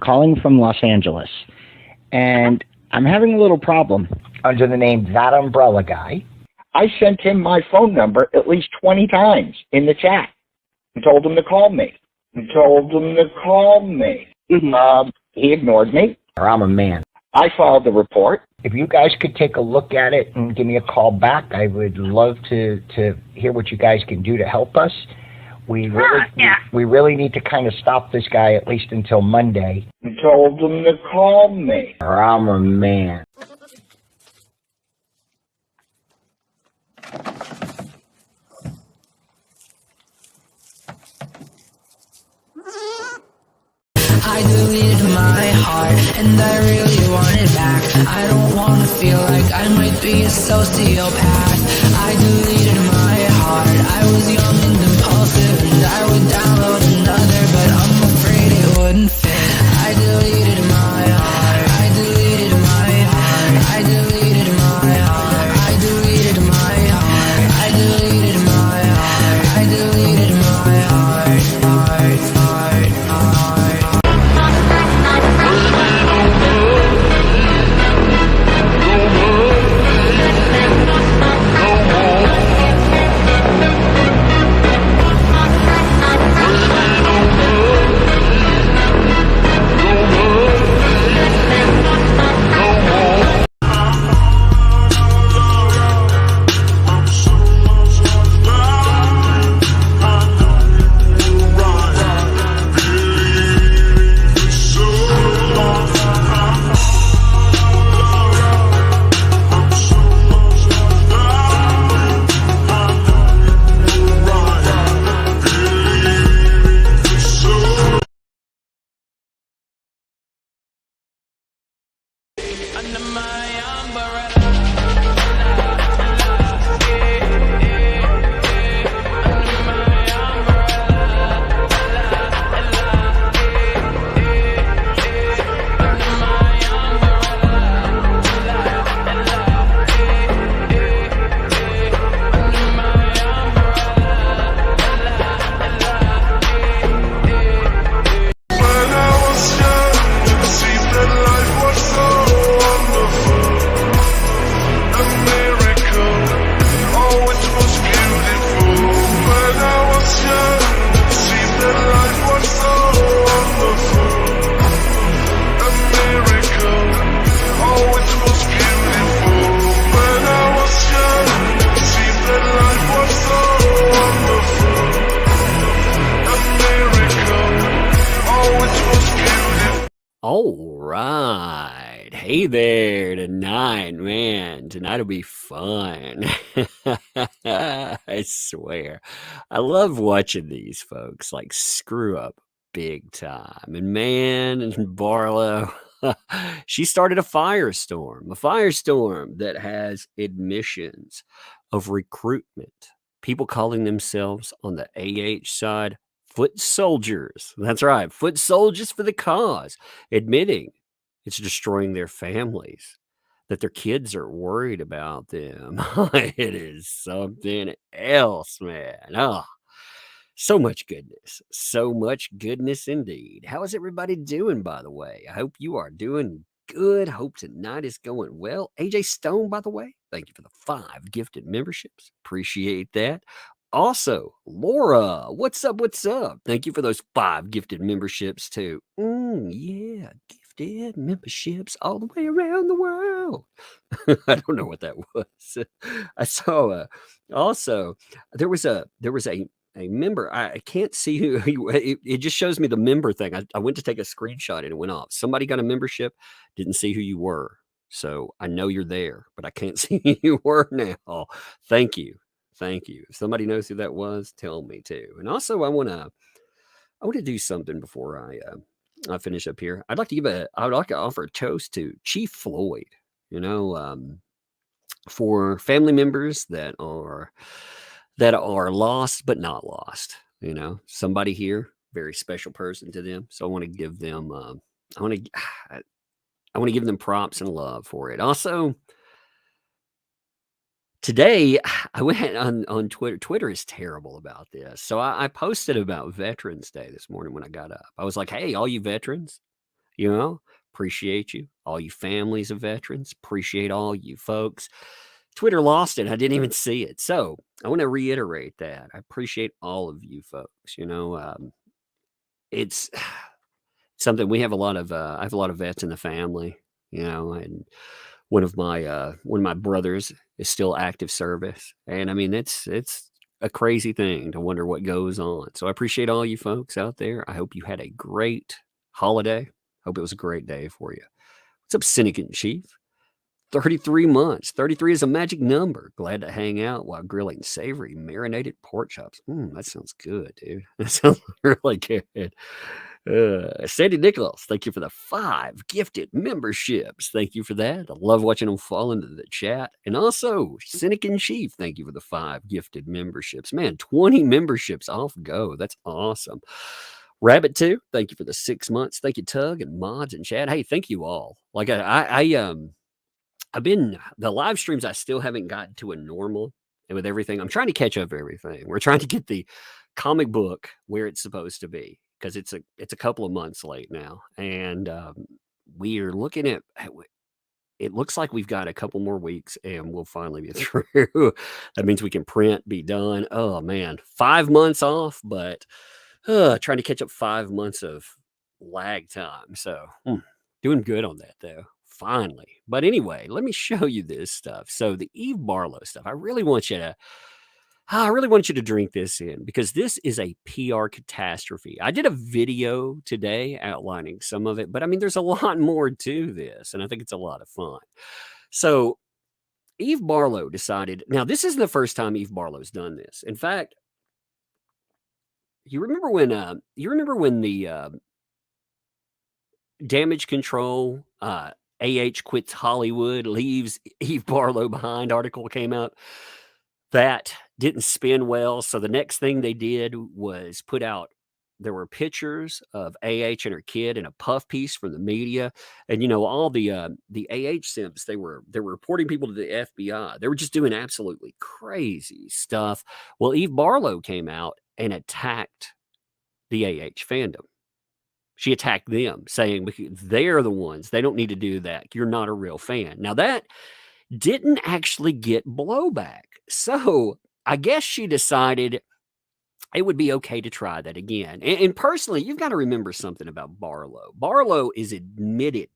calling from Los Angeles, and I'm having a little problem under the name ThatUmbrellaGuy. I sent him my phone number at least 20 times in the chat and told him to call me. He ignored me. Or I'm a man. I filed the report. If you guys could take a look at it and give me a call back, I would love to hear what you guys can do to help us. We really need to kind of stop this guy at least until Monday. I told him to call me. Or I'm a man. I deleted my heart, and I really want it back. I don't want to feel like I might be a sociopath. I deleted my heart. I was young and impulsive, and I would download another, but I'm afraid it wouldn't fit. I deleted my heart. I deleted my heart. I deleted my heart. I deleted my heart. I deleted my heart. I deleted my heart. All right. Hey there tonight, man. Tonight will be fun. I swear. I love watching these folks like screw up big time. And man, and Barlow, she started a firestorm that has admissions of recruitment. People calling themselves on the AH side foot soldiers. That's right. Foot soldiers for the cause, admitting it's destroying their families, that their kids are worried about them. It is something else, man. Oh, so much goodness. So much goodness indeed. How is everybody doing, by the way? I hope you are doing good. Hope tonight is going well. AJ Stone, by the way, thank you for the 5 gifted memberships. Appreciate that. Also, Laura, what's up? What's up? Thank you for those 5 gifted memberships too. Yeah, gifted memberships all the way around the world. I don't know what that was. I saw. Also, there was a member. I can't see who. It just shows me the member thing. I went to take a screenshot and it went off. Somebody got a membership. Didn't see who you were. So I know you're there, but I can't see who you were now. Thank you. Thank you. If somebody knows who that was, tell me too. And also, I want to do something before I finish up here. I would like to offer a toast to Chief Floyd. You know, for family members that are lost but not lost. You know, somebody here, very special person to them. So I want to give them. I want to give them props and love for it. Also, today, I went on Twitter. Twitter is terrible about this. So I posted about Veterans Day this morning when I got up. I was like, hey, all you veterans, Appreciate you. All you families of veterans. Appreciate all you folks. Twitter lost it. I didn't even see it. So I want to reiterate that. I appreciate all of you folks. It's something we have a lot of. I have a lot of vets in the family, and one of my brothers is still active service, and I mean it's a crazy thing to wonder what goes on. So I appreciate all you folks out there. I hope you had a great holiday. Hope it was a great day for you. What's up, Cynic and Chief? 33 months. 33 is a magic number. Glad to hang out while grilling savory marinated pork chops. That sounds good, dude. That sounds really good. Sandy Nicholas, thank you for the 5 gifted memberships. Thank you for that. I love watching them fall into the chat. And also, Cynic in Chief, thank you for the 5 gifted memberships. Man, 20 memberships off go. That's awesome. Rabbit 2, thank you for the 6 months. Thank you, Tug and Mods and Chad. Hey, thank you all. Like I've been the live streams. I still haven't gotten to a normal, and with everything, I'm trying to catch up everything. We're trying to get the comic book where it's supposed to be because it's a couple of months late now, and we are looking at. It looks like we've got a couple more weeks, and we'll finally be through. That means we can print, be done. Oh man, 5 months off, but trying to catch up 5 months of lag time. So doing good on that though. Finally. But anyway, let me show you this stuff. So the Eve Barlow stuff, I really want you to drink this in because this is a PR catastrophe. I did a video today outlining some of it, but I mean, there's a lot more to this, and I think it's a lot of fun. So Eve Barlow decided, now this isn't the first time Eve Barlow's done this. In fact, you remember when the Damage Control, AH quits Hollywood, leaves Eve Barlow behind article came out that didn't spin well. So the next thing they did was put out, there were pictures of AH and her kid in a puff piece from the media. And, all the AH simps, they were reporting people to the FBI. They were just doing absolutely crazy stuff. Well, Eve Barlow came out and attacked the AH fandom. She attacked them, saying they're the ones. They don't need to do that. You're not a real fan. Now, that didn't actually get blowback. So I guess she decided it would be okay to try that again. And personally, you've got to remember something about Barlow. Barlow is admitted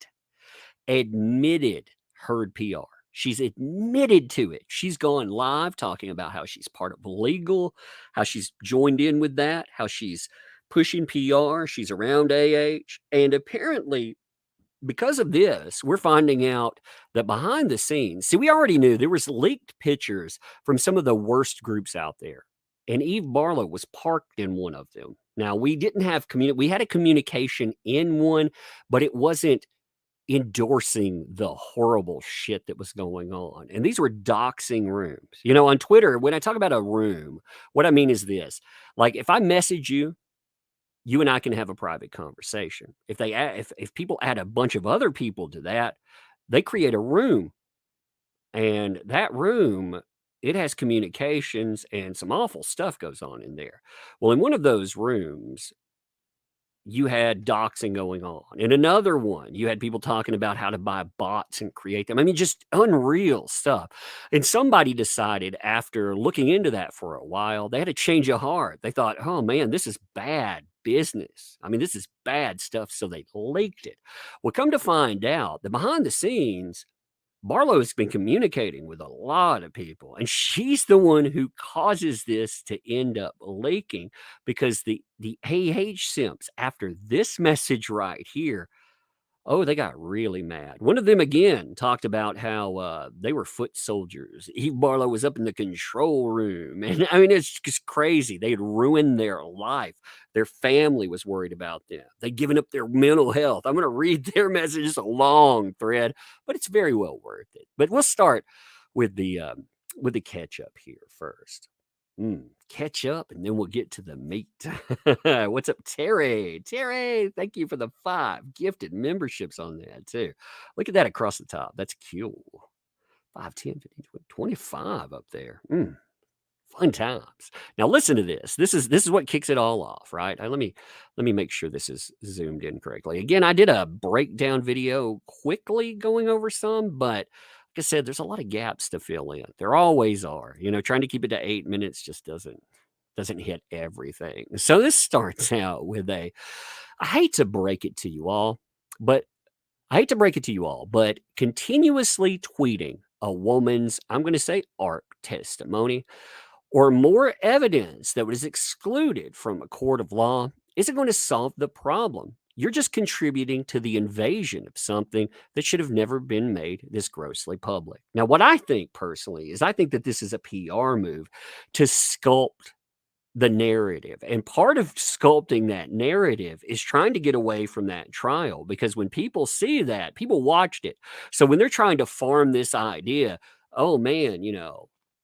herd PR. She's admitted to it. She's gone live talking about how she's part of legal, how she's joined in with that, how she's pushing PR. She's around AH. And apparently, because of this, we're finding out that behind the scenes, see, we already knew there was leaked pictures from some of the worst groups out there. And Eve Barlow was parked in one of them. Now, we didn't have we had a communication in one, but it wasn't endorsing the horrible shit that was going on. And these were doxing rooms. On Twitter, when I talk about a room, what I mean is this. Like, if I message you, you and I can have a private conversation. If people add a bunch of other people to that, they create a room. And that room, it has communications and some awful stuff goes on in there. Well, in one of those rooms, you had doxing going on. In another one, you had people talking about how to buy bots and create them. I mean, just unreal stuff. And somebody decided after looking into that for a while, they had a change of heart. They thought, oh man, this is bad business. I mean, this is bad stuff. So they leaked it. Well, come to find out that behind the scenes, Barlow has been communicating with a lot of people, and she's the one who causes this to end up leaking because the AH simps, after this message right here, oh, they got really mad. One of them, again, talked about how they were foot soldiers. Eve Barlow was up in the control room. And I mean, it's just crazy. They had ruined their life. Their family was worried about them. They'd given up their mental health. I'm going to read their message. It's a long thread, but it's very well worth it. But we'll start with the catch up here first. Catch up, and then we'll get to the meat. What's up, Terry? Terry, thank you for the 5 gifted memberships on that, too. Look at that across the top. That's cool. 5, 10, 15, 20, 25 up there. Fun times. Now listen to this. This is what kicks it all off, right? Let me make sure this is zoomed in correctly. Again, I did a breakdown video quickly going over some, but like I said, there's a lot of gaps to fill in. There always are. Trying to keep it to 8 minutes just doesn't hit everything. So this starts out with I hate to break it to you all, but continuously tweeting a woman's, I'm going to say, art testimony or more evidence that was excluded from a court of law isn't going to solve the problem. You're just contributing to the invasion of something that should have never been made this grossly public. Now, what I think personally is I think that this is a PR move to sculpt the narrative. And part of sculpting that narrative is trying to get away from that trial, because when people see that, people watched it. So when they're trying to farm this idea, oh man,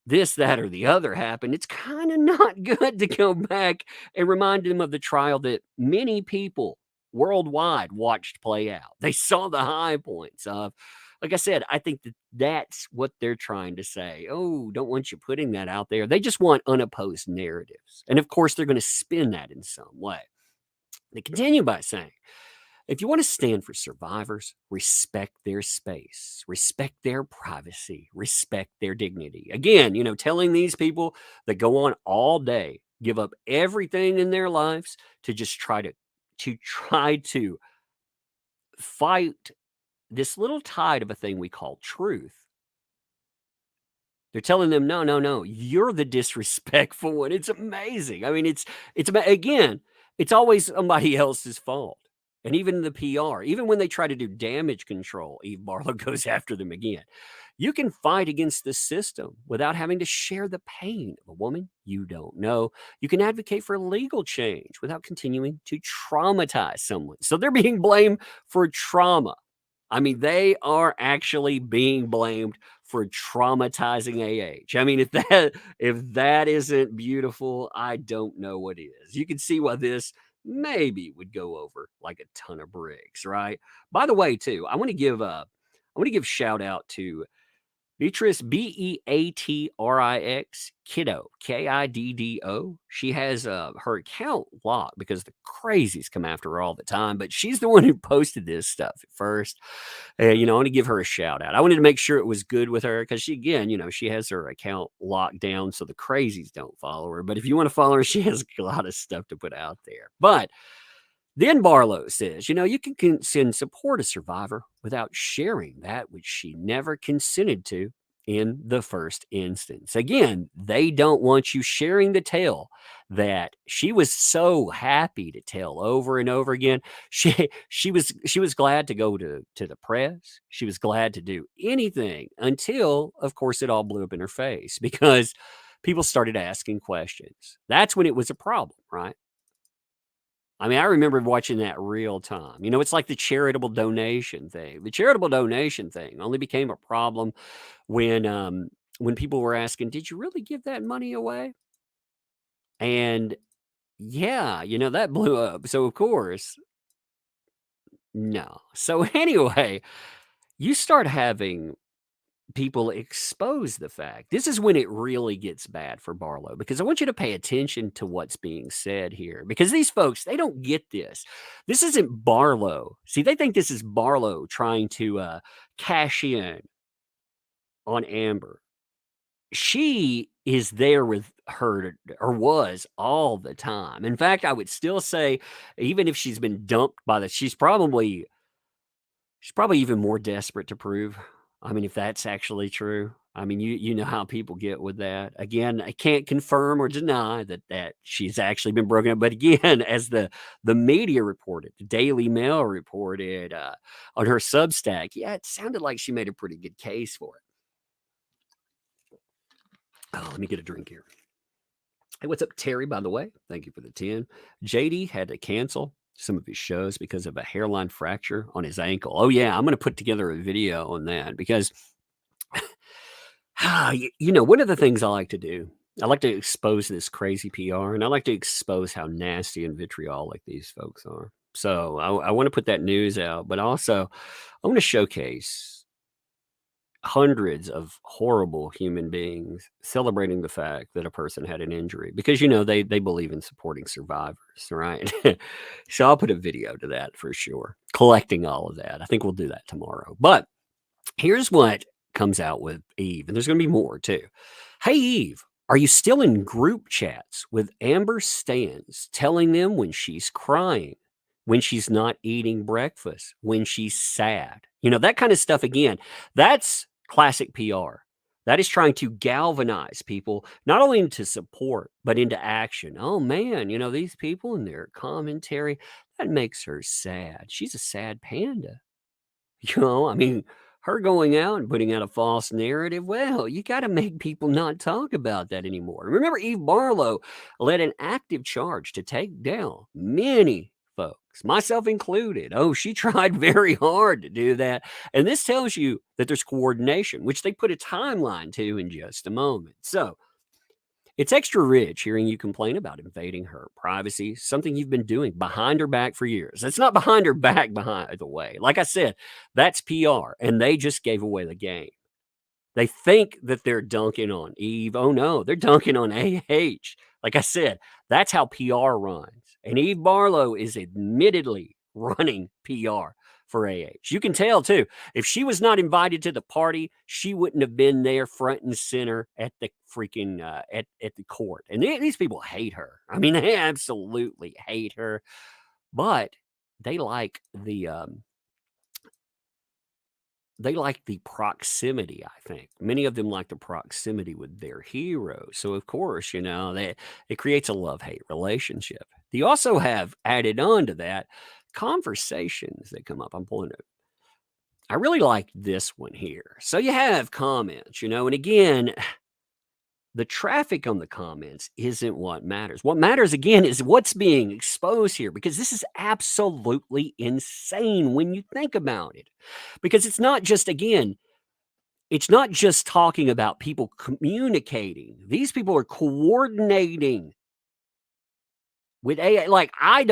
this, that, or the other happened, it's kind of not good to go back and remind them of the trial that many people worldwide watched play out. They saw the high points of, like I said, I think that that's what they're trying to say. Oh, don't want you putting that out there. They just want unopposed narratives. And of course, they're going to spin that in some way. They continue by saying, if you want to stand for survivors, respect their space, respect their privacy, respect their dignity. Again, telling these people that go on all day, give up everything in their lives to just try to fight this little tide of a thing we call truth. They're telling them, no, you're the disrespectful one. It's amazing. I mean, again, it's always somebody else's fault. And even the PR, even when they try to do damage control, Eve Barlow goes after them again. You can fight against the system without having to share the pain of a woman you don't know. You can advocate for legal change without continuing to traumatize someone. So they're being blamed for trauma. I mean, they are actually being blamed for traumatizing AH. I mean, if that isn't beautiful, I don't know what is. You can see why this maybe would go over like a ton of bricks, right? By the way, too, I want to give shout out to Beatrice, Beatrix, Kiddo, Kiddo. She has her account locked because the crazies come after her all the time, but she's the one who posted this stuff at first. I want to give her a shout out. I wanted to make sure it was good with her because she, again, she has her account locked down so the crazies don't follow her. But if you want to follow her, she has a lot of stuff to put out there. But then Barlow says, you can support a survivor without sharing that which she never consented to in the first instance. Again, they don't want you sharing the tale that she was so happy to tell over and over again. She was glad to go to the press. She was glad to do anything until, of course, it all blew up in her face because people started asking questions. That's when it was a problem, right? I mean, I remember watching that real time. It's like the charitable donation thing. The charitable donation thing only became a problem when people were asking, "Did you really give that money away?" And yeah, that blew up. So of course, no. So anyway, you start having people expose the fact. This is when it really gets bad for Barlow, because I want you to pay attention to what's being said here, because these folks, they don't get this. This isn't Barlow. See, they think this is Barlow trying to cash in on Amber. She is there with her, or was, all the time. In fact, I would still say, even if she's been dumped she's probably even more desperate to prove. I mean, if that's actually true. I mean, you know how people get with that. Again, I can't confirm or deny that she's actually been broken up. But again, as the media reported, the Daily Mail reported on her Substack, yeah, it sounded like she made a pretty good case for it. Oh, let me get a drink here. Hey, what's up, Terry, by the way? Thank you for the 10. JD had to cancel some of his shows because of a hairline fracture on his ankle. Oh, yeah, I'm going to put together a video on that because, one of the things I like to do, I like to expose this crazy PR, and I like to expose how nasty and vitriolic these folks are. So I want to put that news out, but also I want to showcase hundreds of horrible human beings celebrating the fact that a person had an injury because, you know, they believe in supporting survivors, right? So I'll put a video to that for sure, collecting all of that. I think we'll do that tomorrow. But here's what comes out with Eve, and there's going to be more too. Hey, Eve, are you still in group chats with Amber Stans, telling them when she's crying, when she's not eating breakfast, when she's sad? You know, that kind of stuff. Again, that's classic PR. That is trying to galvanize people, not only into support, but into action. Oh man, you know, these people and their commentary, that makes her sad. She's a sad panda. You know, I mean, her going out and putting out a false narrative, well, you got to make people not talk about that anymore. Remember, Eve Barlow led an active charge to take down many folks, myself included. Oh, she tried very hard to do that. And this tells you that there's coordination, which they put a timeline to in just a moment. So, it's extra rich hearing you complain about invading her privacy, something you've been doing behind her back for years. It's not behind her back, behind the way. Like I said, that's PR, and they just gave away the game. They think that they're dunking on Eve. Oh no, they're dunking on AH. Like I said, that's how PR runs. And Eve Barlow is admittedly running PR for AH. You can tell too, if she was not invited to the party, she wouldn't have been there front and center at the freaking at the court. And these people hate her. I mean, they absolutely hate her, but they like the proximity, I think. Many of them like the proximity with their heroes. So, of course, you know, it creates a love-hate relationship. You also have added on to that conversations that come up. I'm pulling it. I really like this one here. So you have comments, you know, and again, the traffic on the comments isn't what matters. What matters, again, is what's being exposed here, because this is absolutely insane when you think about it. Because it's not just, again, it's not just talking about people communicating. These people are coordinating with AI. Like, I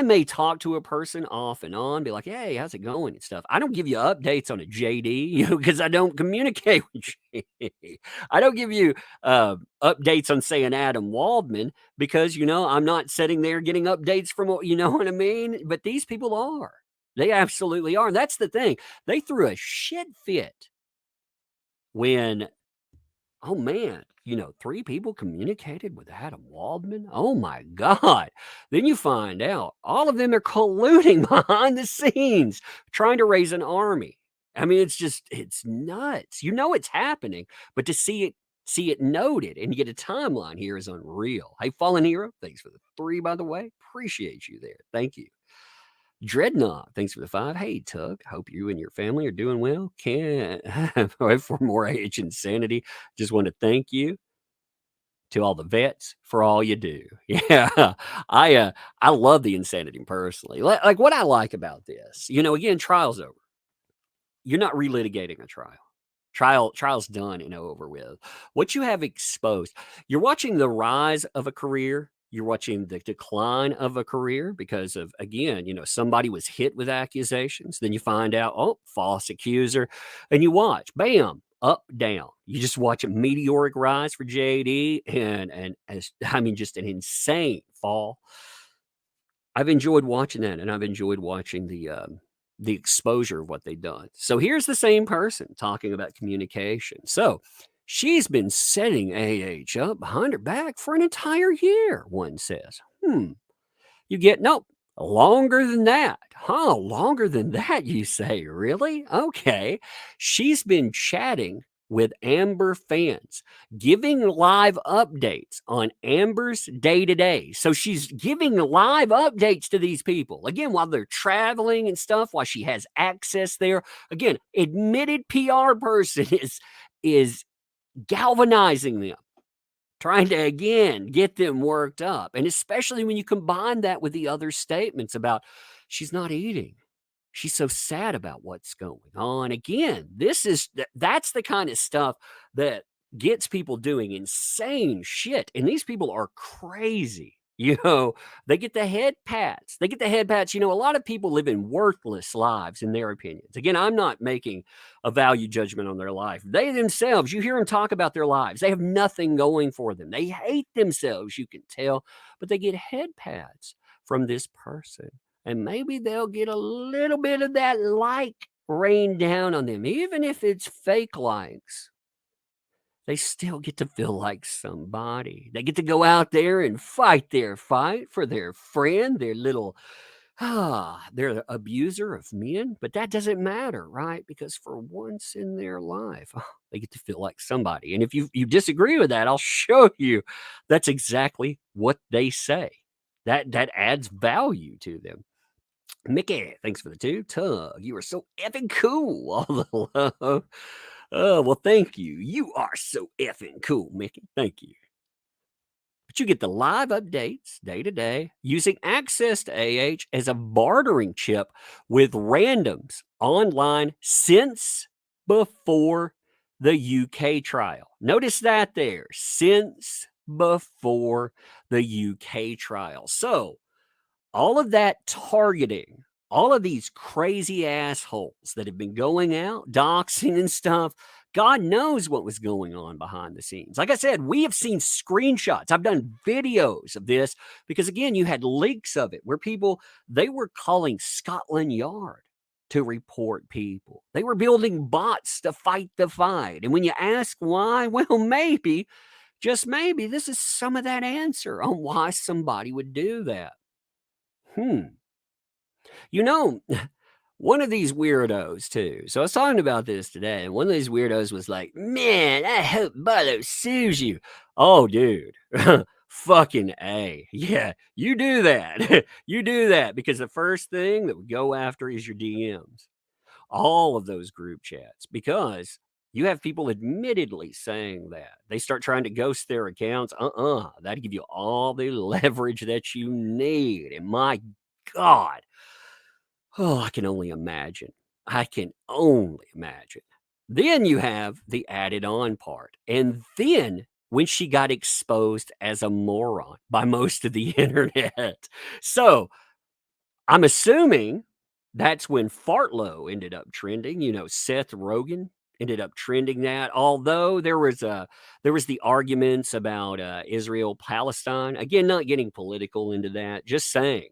may talk to a person off and on, be like, hey, how's it going and stuff. I don't give you updates on a JD, you know, because I don't communicate with JD. I don't give you updates on, say, an Adam Waldman, because, you know, I'm not sitting there getting updates from, you know what I mean? But these people are. They absolutely are. And that's the thing. They threw a shit fit when, oh man, you know, 3 people communicated with Adam Waldman. Oh my God. Then you find out all of them are colluding behind the scenes, trying to raise an army. I mean, it's nuts. You know it's happening, but to see it noted and get a timeline here is unreal. Hey, Fallen Hero, thanks for the 3, by the way. Appreciate you there. Thank you. Dreadnought, thanks for the 5. Hey, Tug, hope you and your family are doing well. For more AH insanity, just want to thank you to all the vets for all you do. Yeah, I love the insanity personally. Like what I like about this, you know, again, trial's over. You're not relitigating a trial. Trial's done and over with. What you have exposed, you're watching the rise of a career. You're watching the decline of a career because of, again, you know, somebody was hit with accusations. Then you find out, oh, false accuser. And you watch, bam, up, down. You just watch a meteoric rise for JD and I mean, just an insane fall. I've enjoyed watching that, and I've enjoyed watching the exposure of what they've done. So here's the same person talking about communication. So she's been setting AH up behind her back for an entire year, one says. You get, nope, longer than that. Huh, longer than that, you say? Really? Okay. She's been chatting with Amber fans, giving live updates on Amber's day-to-day. So she's giving live updates to these people, again, while they're traveling and stuff, while she has access there. Again, admitted PR person is galvanizing them, trying to, again, get them worked up. And especially when you combine that with the other statements about she's not eating. She's so sad about what's going on. Again, that's the kind of stuff that gets people doing insane shit. And these people are crazy. They get the head pats. They get the head pats. A lot of people live in worthless lives in their opinions. Again, I'm not making a value judgment on their life. They themselves, you hear them talk about their lives. They have nothing going for them. They hate themselves, you can tell, but they get head pats from this person. And maybe they'll get a little bit of that like rain down on them, even if it's fake likes. They still get to feel like somebody. They get to go out there and fight their fight for their friend, their little, their abuser of men. But that doesn't matter, right? Because for once in their life, they get to feel like somebody. And if you disagree with that, I'll show you that's exactly what they say. That adds value to them. Mickey, thanks for the 2. Tug, you are so effing cool. All the love. Oh, well, thank you. You are so effing cool, Mickey. Thank you. But you get the live updates day to day using access to as a bartering chip with randoms online since before the UK trial. Notice that there, since before the UK trial. So, all of that targeting, all of these crazy assholes that have been going out, doxing and stuff, God knows what was going on behind the scenes. Like I said, we have seen screenshots. I've done videos of this because, again, you had leaks of it where they were calling Scotland Yard to report people. They were building bots to fight the fight. And when you ask why, well, maybe, just maybe, this is some of that answer on why somebody would do that. One of these weirdos, too. So I was talking about this today, and one of these weirdos was like, man, I hope Barlow sues you. Oh, dude. Fucking A. Yeah, you do that. You do that because the first thing that would go after is your DMs. All of those group chats, because you have people admittedly saying that. They start trying to ghost their accounts. That'd give you all the leverage that you need. And my God. Oh, I can only imagine. I can only imagine. Then you have the added on part. And then when she got exposed as a moron by most of the internet. So I'm assuming that's when Fartlow ended up trending. Seth Rogen ended up trending that. Although there was the arguments about Israel Palestine. Again, not getting political into that. Just saying.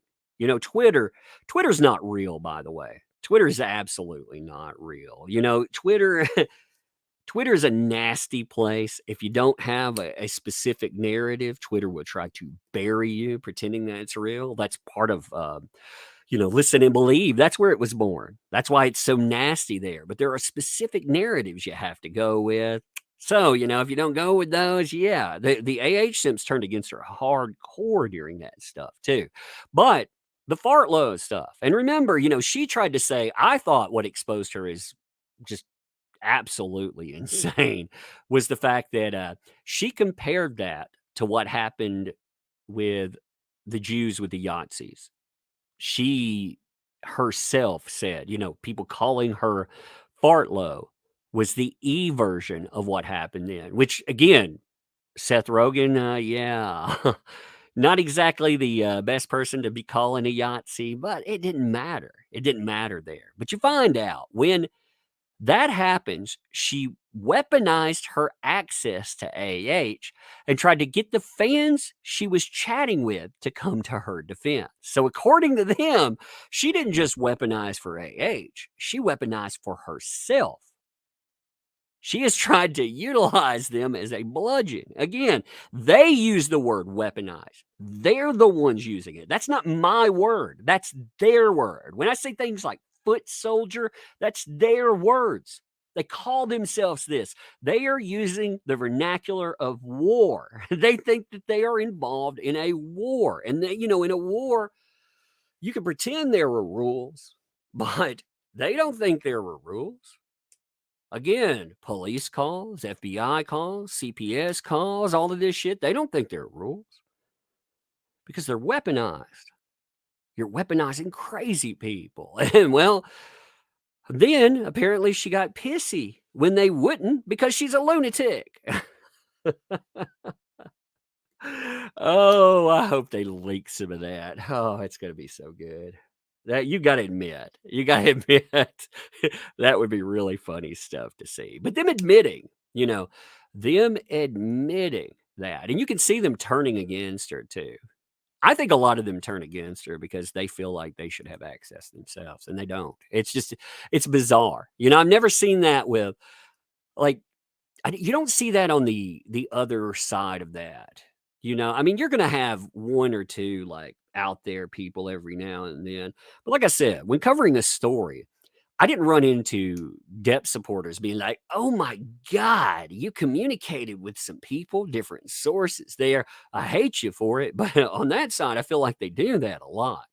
Twitter's not real, by the way. Twitter is absolutely not real. Twitter's a nasty place. If you don't have a specific narrative, Twitter will try to bury you, pretending that it's real. That's part of, listen and believe. That's where it was born. That's why it's so nasty there. But there are specific narratives you have to go with. So, if you don't go with those, yeah, the simps turned against her hardcore during that stuff too. But the Fartlow stuff, and remember, she tried to say, I thought what exposed her is just absolutely insane was the fact that she compared that to what happened with the Jews with the Yahtzees. She herself said, people calling her Fartlow was the E version of what happened then, which again, Seth Rogen, yeah, not exactly the best person to be calling a Yahtzee, but it didn't matter. It didn't matter there. But you find out when that happens, she weaponized her access to and tried to get the fans she was chatting with to come to her defense. So according to them, she didn't just weaponize for she weaponized for herself. She has tried to utilize them as a bludgeon. Again, they use the word weaponize. They're the ones using it. That's not my word. That's their word. When I say things like foot soldier, that's their words. They call themselves this. They are using the vernacular of war. They think that they are involved in a war. And, in a war, you can pretend there were rules, but they don't think there were rules. Again, police calls, FBI calls, CPS calls, all of this shit, they don't think they're rules because they're weaponized. You're weaponizing crazy people. And well, then apparently she got pissy when they wouldn't because she's a lunatic. Oh, I hope they leak some of that. Oh, it's gonna be so good. That you gotta admit, that would be really funny stuff to see. But them admitting, them admitting that, and you can see them turning against her too. I think a lot of them turn against her because they feel like they should have access themselves, and they don't. It's bizarre. I've never seen that with like you don't see that on the other side of that. I mean, you're gonna have one or two like out there people every now and then. But like I said, when covering a story, I didn't run into DEPP supporters being like, "Oh my God, you communicated with some people, different sources there. I hate you for it." But on that side, I feel like they do that a lot.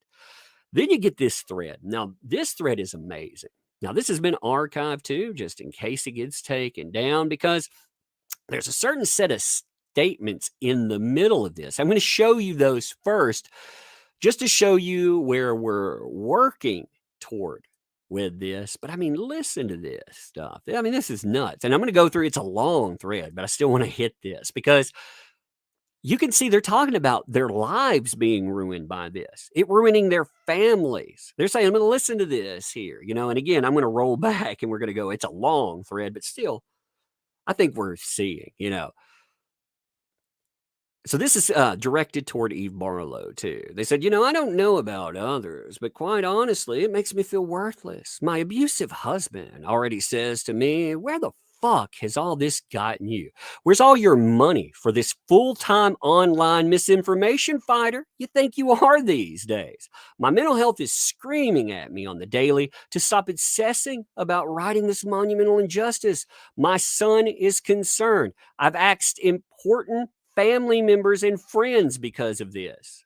Then you get this thread. Now, this thread is amazing. Now, this has been archived too, just in case it gets taken down, because there's a certain set of statements in the middle of this. I'm going to show you those first, just to show you where we're working toward with this. But I mean, listen to this stuff. I mean, this is nuts. And I'm going to go through, it's a long thread, but I still want to hit this because you can see they're talking about their lives being ruined by this, it ruining their families. They're saying, I'm going to listen to this here, and again, I'm going to roll back and we're going to go, it's a long thread, but still, I think we're seeing. So this is directed toward Eve Barlow, too. They said, I don't know about others, but quite honestly, it makes me feel worthless. My abusive husband already says to me, where the fuck has all this gotten you? Where's all your money for this full-time online misinformation fighter you think you are these days? My mental health is screaming at me on the daily to stop obsessing about righting this monumental injustice. My son is concerned. I've asked important family members and friends because of this.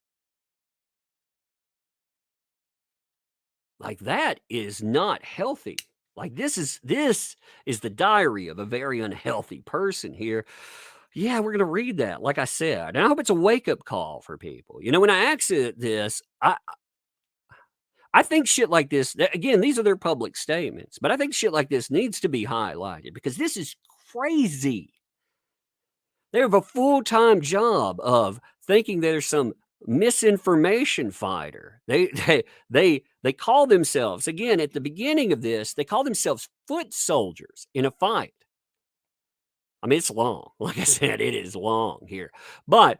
Like, that is not healthy. Like, this is the diary of a very unhealthy person here. Yeah, we're going to read that, like I said. And I hope it's a wake-up call for people. When I exit this, I think shit like this, again, these are their public statements, but I think shit like this needs to be highlighted because this is crazy. They have a full-time job of thinking there's some misinformation fighter. They call themselves, again, at the beginning of this, they call themselves foot soldiers in a fight. I mean, it's long. Like I said, it is long here. But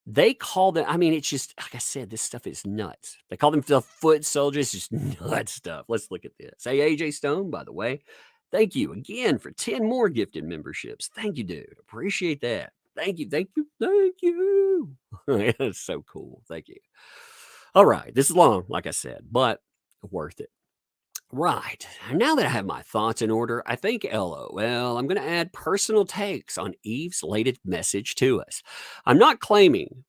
they call them, I mean, it's just, like I said, this stuff is nuts. They call themselves foot soldiers, just nuts stuff. Let's look at this. Hey, AJ Stone, by the way, thank you again for 10 more gifted memberships. Thank you, dude. Appreciate that. Thank you. Thank you. Thank you. That's so cool. Thank you. All right. This is long, like I said, but worth it. Right. Now that I have my thoughts in order, I think LOL, I'm going to add personal takes on Eve's latest message to us. I'm not claiming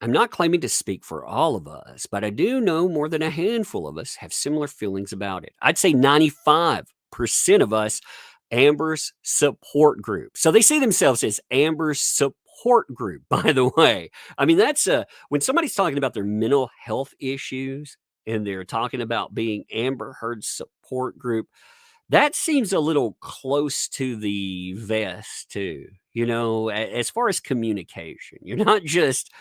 to speak for all of us, but I do know more than a handful of us have similar feelings about it. I'd say 95% of us Amber's support group. So they see themselves as Amber's support group, by the way. I mean, that's when somebody's talking about their mental health issues and they're talking about being Amber Heard's support group, that seems a little close to the vest too, as far as communication. You're not just,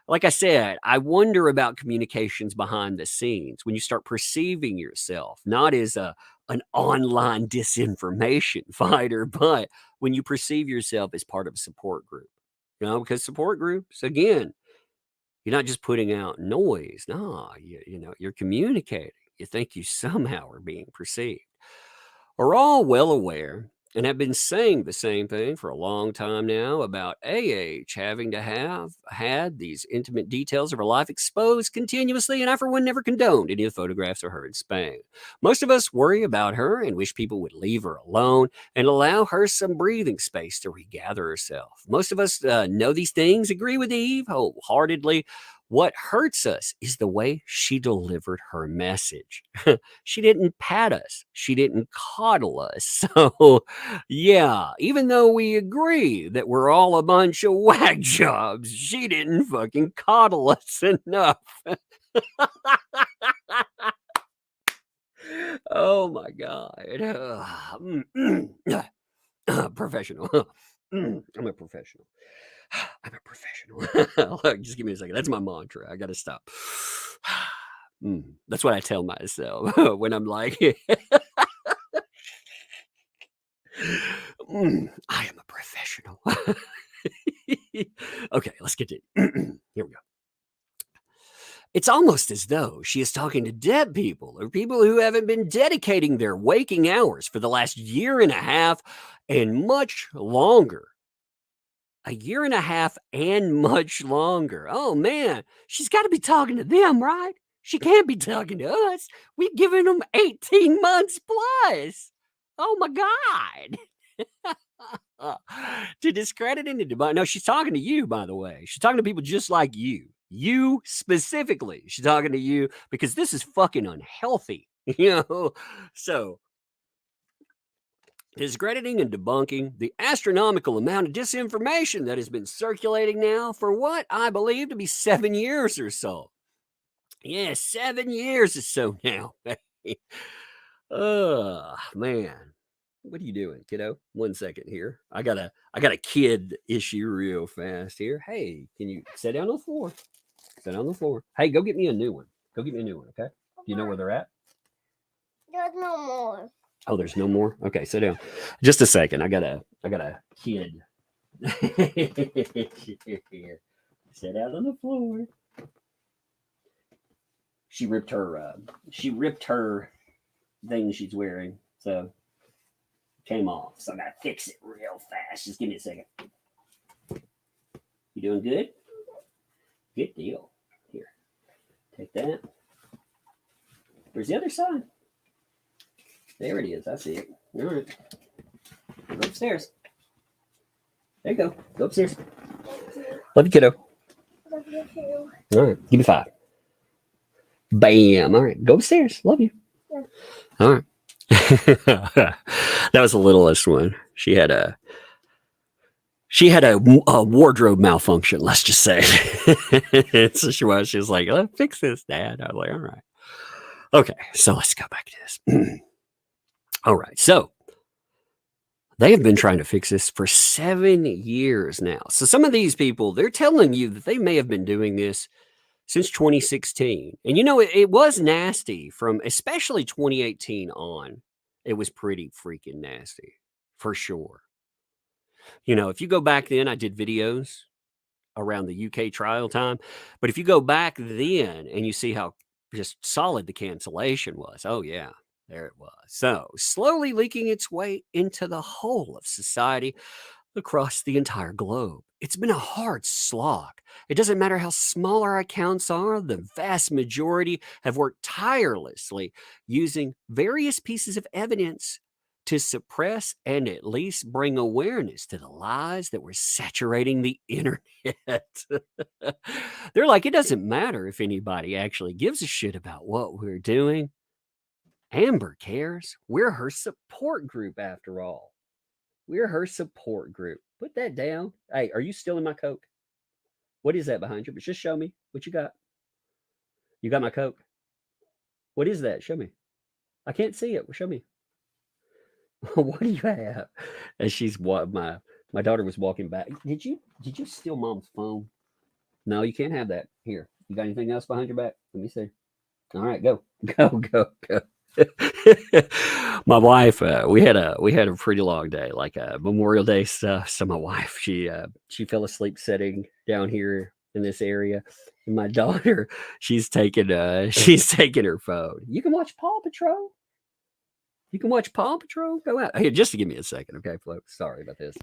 like I said, I wonder about communications behind the scenes when you start perceiving yourself not as an online disinformation fighter, but when you perceive yourself as part of a support group. Because support groups, again, you're not just putting out noise. No, you're communicating. You think you somehow are being perceived. We're all well aware and have been saying the same thing for a long time now about AH having to have had these intimate details of her life exposed continuously, and I, for one, never condoned any of the photographs of her in Spain. Most of us worry about her and wish people would leave her alone and allow her some breathing space to regather herself. Most of us know these things, agree with Eve wholeheartedly. What hurts us is the way she delivered her message. She didn't pat us. She didn't coddle us. So, yeah, even though we agree that we're all a bunch of whack jobs, she didn't fucking coddle us enough. Oh my God. Professional. I'm a professional. I'm a professional. Look, just give me a second. That's my mantra. I got to stop. That's what I tell myself when I'm like, I am a professional. Okay, let's get to it. Here we go. It's almost as though she is talking to dead people or people who haven't been dedicating their waking hours for the last year and a half and much longer. A year and a half and much longer. Oh man, she's got to be talking to them, right? She can't be talking to us. We've given them 18 months plus. Oh my God. To discredit and to debunk. No, she's talking to you, by the way. She's talking to people just like you. You specifically. She's talking to you because this is fucking unhealthy. So discrediting and debunking the astronomical amount of disinformation that has been circulating now for what I believe to be 7 years or so. Yeah, 7 years or so now. Oh, man. What are you doing, kiddo? 1 second here. I got a kid issue real fast here. Hey, can you sit down on the floor? Sit down on the floor. Hey, go get me a new one. Go get me a new one, okay? Do you know where they're at? There's no more. Oh, there's no more? Okay, sit down. Just a second. I got a kid. Here. Sit down on the floor. She ripped her thing she's wearing, so came off. So I gotta fix it real fast. Just give me a second. You doing good? Good deal. Here. Take that. Where's the other side? There it is. I see it. All right. Go upstairs. There you go. Go upstairs. Love you, kiddo. Love you too. All right. Give me 5. Bam. All right. Go upstairs. Love you. Yeah. All right. That was the littlest one. She had a wardrobe malfunction, let's just say. So she was like, let's fix this, Dad. I was like, all right. Okay. So let's go back to this. All right. So they have been trying to fix this for 7 years now. So some of these people, they're telling you that they may have been doing this since 2016. And it was nasty from especially 2018 on. It was pretty freaking nasty for sure. If you go back then, I did videos around the UK trial time. But if you go back then and you see how just solid the cancellation was, oh yeah. There it was. So slowly leaking its way into the whole of society across the entire globe. It's been a hard slog. It doesn't matter how small our accounts are, the vast majority have worked tirelessly using various pieces of evidence to suppress and at least bring awareness to the lies that were saturating the internet. They're like, it doesn't matter if anybody actually gives a shit about what we're doing. Amber cares. We're her support group after all. We're her support group. Put that down. Hey, are you still in my Coke? What is that behind you? But just show me what you got. You got my Coke? What is that? Show me. I can't see it. Show me. What do you have? And she's my daughter was walking back. Did you steal Mom's phone? No, you can't have that. Here. You got anything else behind your back? Let me see. All right, go. My wife, we had a pretty long day, like Memorial Day stuff. So my wife, she fell asleep sitting down here in this area, and my daughter, she's taking her phone. You can watch Paw Patrol. Go out. Hey, just to give me a second, okay, folks. Sorry about this.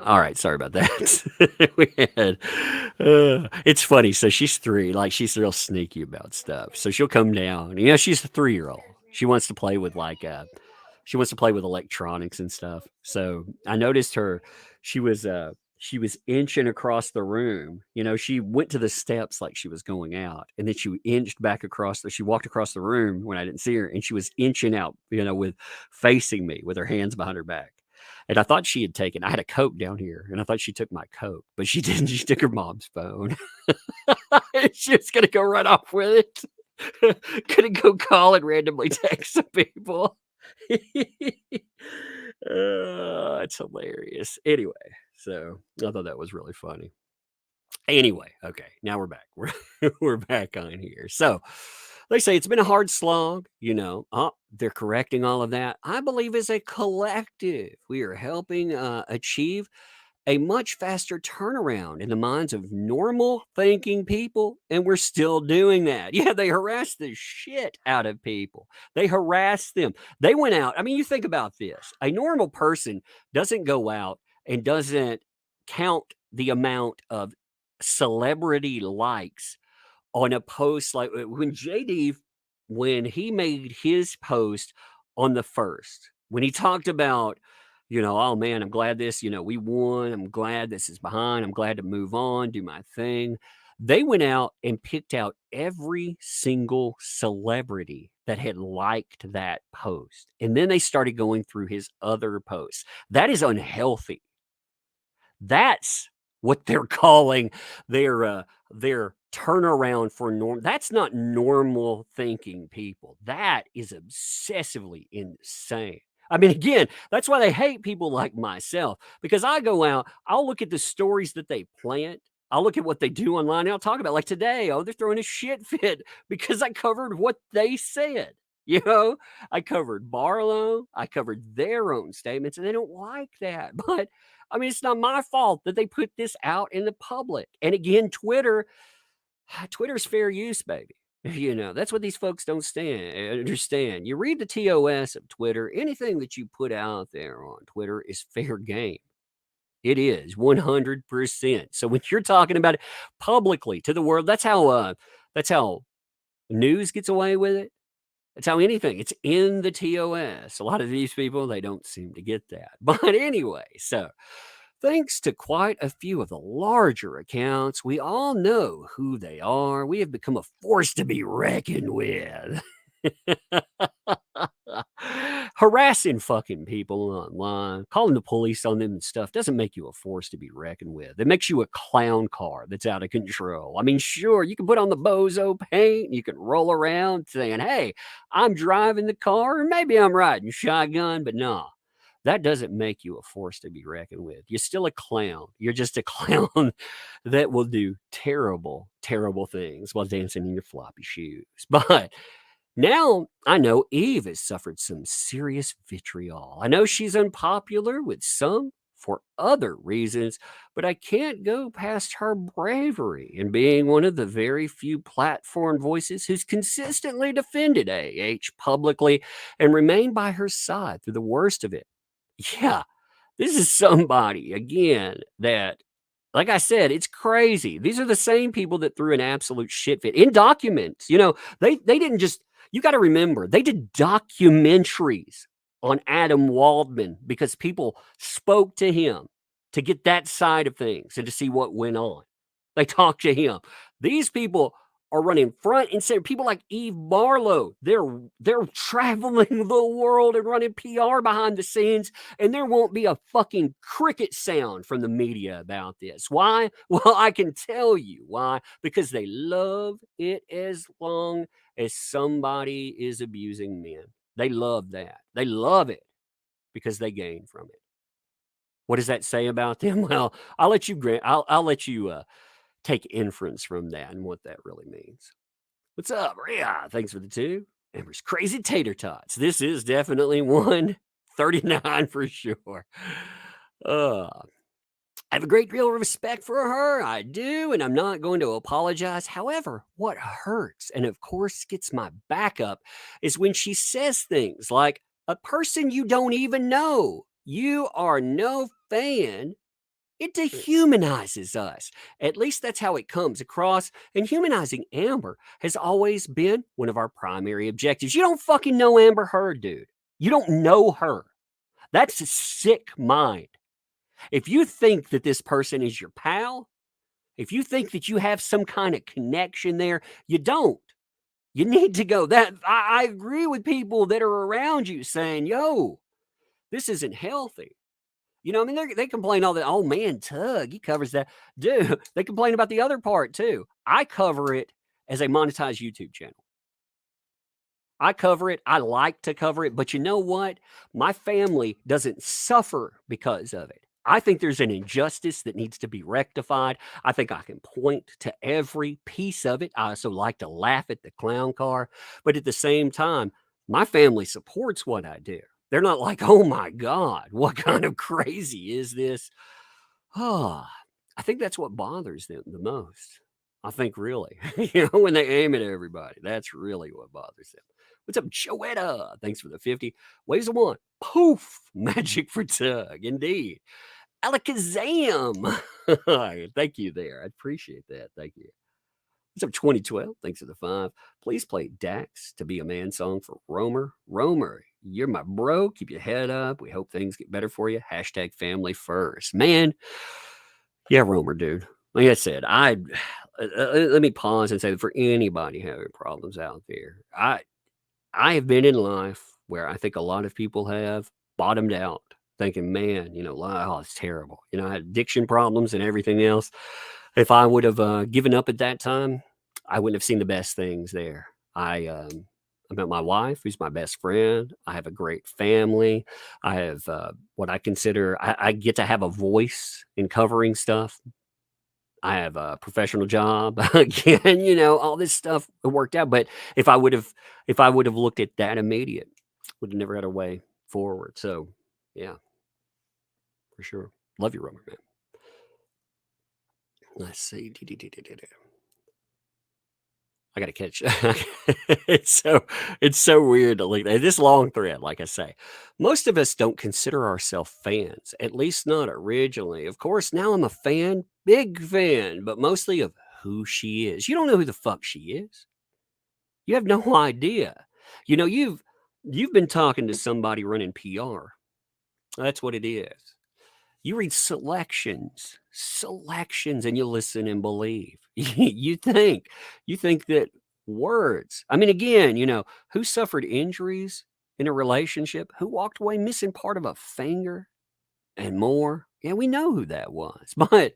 All right, sorry about that. It's funny. So she's 3, like she's real sneaky about stuff. So she'll come down. She's a 3-year-old. She wants to play with electronics and stuff. So I noticed her. She was inching across the room. She went to the steps like she was going out, and then she inched back she walked across the room when I didn't see her, and she was inching out, with facing me with her hands behind her back. And I thought she had taken, I had a Coke down here, and I thought she took my Coke, but she didn't. She took her mom's phone. She was going to go run off with it. Gonna go call and randomly text some people. It's hilarious. Anyway, so I thought that was really funny. Anyway, okay, now we're back. We're back on here. So they say it's been a hard slog, you know. They're correcting all of that. I believe as a collective, we are helping achieve a much faster turnaround in the minds of normal thinking people, and we're still doing that. Yeah, they harass the shit out of people. They harass them. They went out. I mean, you think about this. A normal person doesn't go out and doesn't count the amount of celebrity likes on a post like when JD, when he made his post on the first, when he talked about, you know, oh man, I'm glad this, you know, we won. I'm glad this is behind. I'm glad to move on, do my thing. They went out and picked out every single celebrity that had liked that post. And then they started going through his other posts. That is unhealthy. That's what they're calling their turnaround for norm. That's not normal thinking people. That is obsessively insane. I mean, again, that's why they hate people like myself, because I go out, I'll look at the stories that they plant. I'll look at what they do online. And I'll talk about like today. Oh, they're throwing a shit fit because I covered what they said. You know, I covered Barlow. I covered their own statements, and they don't like that. But I mean, it's not my fault that they put this out in the public. And again, Twitter's fair use, baby. You know, that's what these folks don't understand. You read the TOS of Twitter, anything that you put out there on Twitter is fair game. It is 100%. So when you're talking about it publicly to the world, that's how news gets away with it. That's how anything, it's in the TOS. A lot of these people, they don't seem to get that. But anyway, so thanks to quite a few of the larger accounts, we all know who they are. We have become a force to be reckoned with. Harassing fucking people online, calling the police on them and stuff doesn't make you a force to be reckoned with. It makes you a clown car that's out of control. I mean, sure, you can put on the bozo paint, you can roll around saying, hey, I'm driving the car, or maybe I'm riding shotgun, but no. That doesn't make you a force to be reckoned with. You're still a clown. You're just a clown that will do terrible, terrible things while dancing in your floppy shoes. But now I know Eve has suffered some serious vitriol. I know she's unpopular with some for other reasons, but I can't go past her bravery in being one of the very few platform voices who's consistently defended AH publicly and remained by her side through the worst of it. Yeah, this is somebody, again, that, like I said, it's crazy. These are the same people that threw an absolute shit fit in documents. You know, they didn't just, you got to remember, they did documentaries on Adam Waldman because people spoke to him to get that side of things and to see what went on. They talked to him. These people are running front and center. People like Eve Barlow, they're traveling the world and running PR behind the scenes, and there won't be a fucking cricket sound from the media about this. Why? Well, I can tell you why. Because they love it as long as somebody is abusing men. They love that. They love it because they gain from it. What does that say about them? Well, I'll let you take inference from that and what that really means. What's up, Rhea? Thanks for the 2. Amber's crazy tater tots. This is definitely 139 for sure. I have a great deal of respect for her. I do, and I'm not going to apologize. However, what hurts, and of course gets my back up, is when she says things like, a person you don't even know, you are no fan. It dehumanizes us. At least that's how it comes across. And humanizing Amber has always been one of our primary objectives. You don't fucking know Amber Heard, dude. You don't know her. That's a sick mind. If you think that this person is your pal, if you think that you have some kind of connection there, you don't. You need to go. I agree with people that are around you saying, yo, this isn't healthy. You know, I mean, they complain all the, oh man, Tug, he covers that. Dude, they complain about the other part too. I cover it as a monetized YouTube channel. I cover it. I like to cover it. But you know what? My family doesn't suffer because of it. I think there's an injustice that needs to be rectified. I think I can point to every piece of it. I also like to laugh at the clown car. But at the same time, my family supports what I do. They're not like, oh my God, what kind of crazy is this? Oh, I think that's what bothers them the most. I think really, when they aim at everybody, that's really what bothers them. What's up, Joetta? Thanks for the 50. Waves of one. Poof. Magic for Tug. Indeed. Alakazam. Thank you there. I appreciate that. Thank you. What's up, 2012? Thanks for the 5. Please play Dax to Be a Man song for Romer. Romer, you're my bro. Keep your head up. We hope things get better for you. Hashtag family first. Man. Yeah, Romer, dude. Like I said, let me pause and say that for anybody having problems out there, I have been in life where I think a lot of people have bottomed out thinking, man, oh, it's terrible. I had addiction problems and everything else. If I would have given up at that time, I wouldn't have seen the best things there. I met my wife, who's my best friend. I have a great family. I have what I consider, I get to have a voice in covering stuff. I have a professional job. Again, all this stuff worked out. But if I would have looked at that immediate, would have never had a way forward. So yeah, for sure. Love you, Roman, man. Let's see. I gotta catch. It's so weird to look at this long thread. Like I say, most of us don't consider ourselves fans, at least not originally. Of course, now I'm a fan, big fan, but mostly of who she is. You don't know who the fuck she is. You have no idea. You've been talking to somebody running PR. That's what it is. You read selections, and you listen and believe. you think that words. I mean, again, who suffered injuries in a relationship? Who walked away missing part of a finger and more? Yeah, we know who that was, but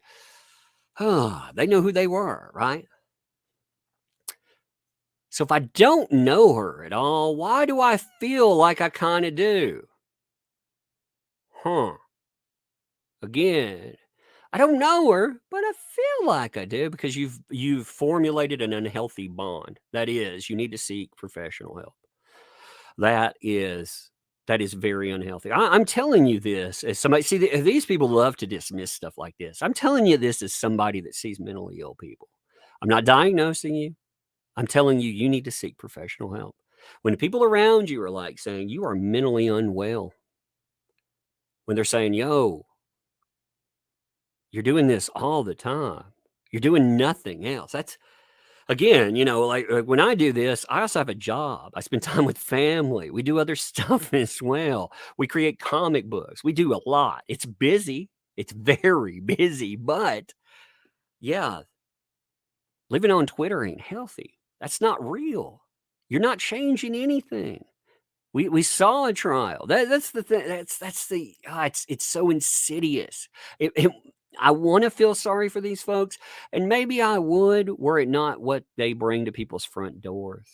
they know who they were, right? So if I don't know her at all, why do I feel like I kind of do? Again, I don't know her, but I feel like I do because you've formulated an unhealthy bond. That is, you need to seek professional help. That is very unhealthy. I'm telling you this as somebody. See, these people love to dismiss stuff like this. I'm telling you this as somebody that sees mentally ill people. I'm not diagnosing you. I'm telling you, you need to seek professional help. When the people around you are like saying you are mentally unwell, when they're saying, yo, you're doing this all the time. You're doing nothing else. That's, again, like when I do this, I also have a job. I spend time with family. We do other stuff as well. We create comic books. We do a lot. It's busy. It's very busy. But yeah, living on Twitter ain't healthy. That's not real. You're not changing anything. We saw a trial. That's the thing. That's the it's so insidious. I want to feel sorry for these folks, and maybe I would were it not what they bring to people's front doors,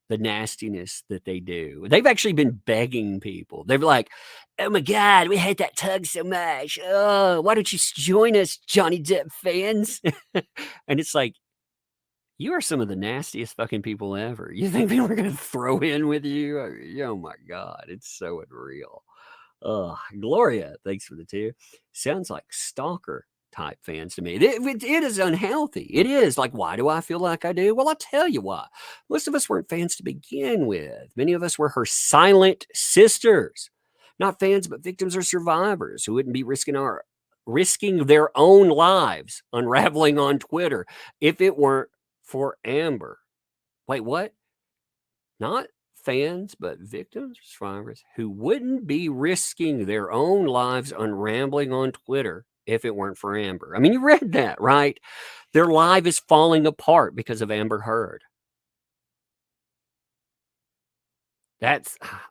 the nastiness that they do. They've actually been begging people. They're like, "Oh my God, we hate that Tug so much. Oh, why don't you join us, Johnny Depp fans?" And it's like, you are some of the nastiest fucking people ever. You think people are going to throw in with you? Oh my God, it's so unreal. Gloria, thanks for the 2. Sounds like stalker type fans to me. It is unhealthy. It is. Like, why do I feel like I do? Well, I'll tell you why. Most of us weren't fans to begin with. Many of us were her silent sisters. Not fans, but victims or survivors who wouldn't be risking their own lives unraveling on Twitter if it weren't for Amber. Wait, what? Not fans, but victims, survivors who wouldn't be risking their own lives unrambling on Twitter if it weren't for Amber. I mean, you read that, right? Their life is falling apart because of Amber Heard.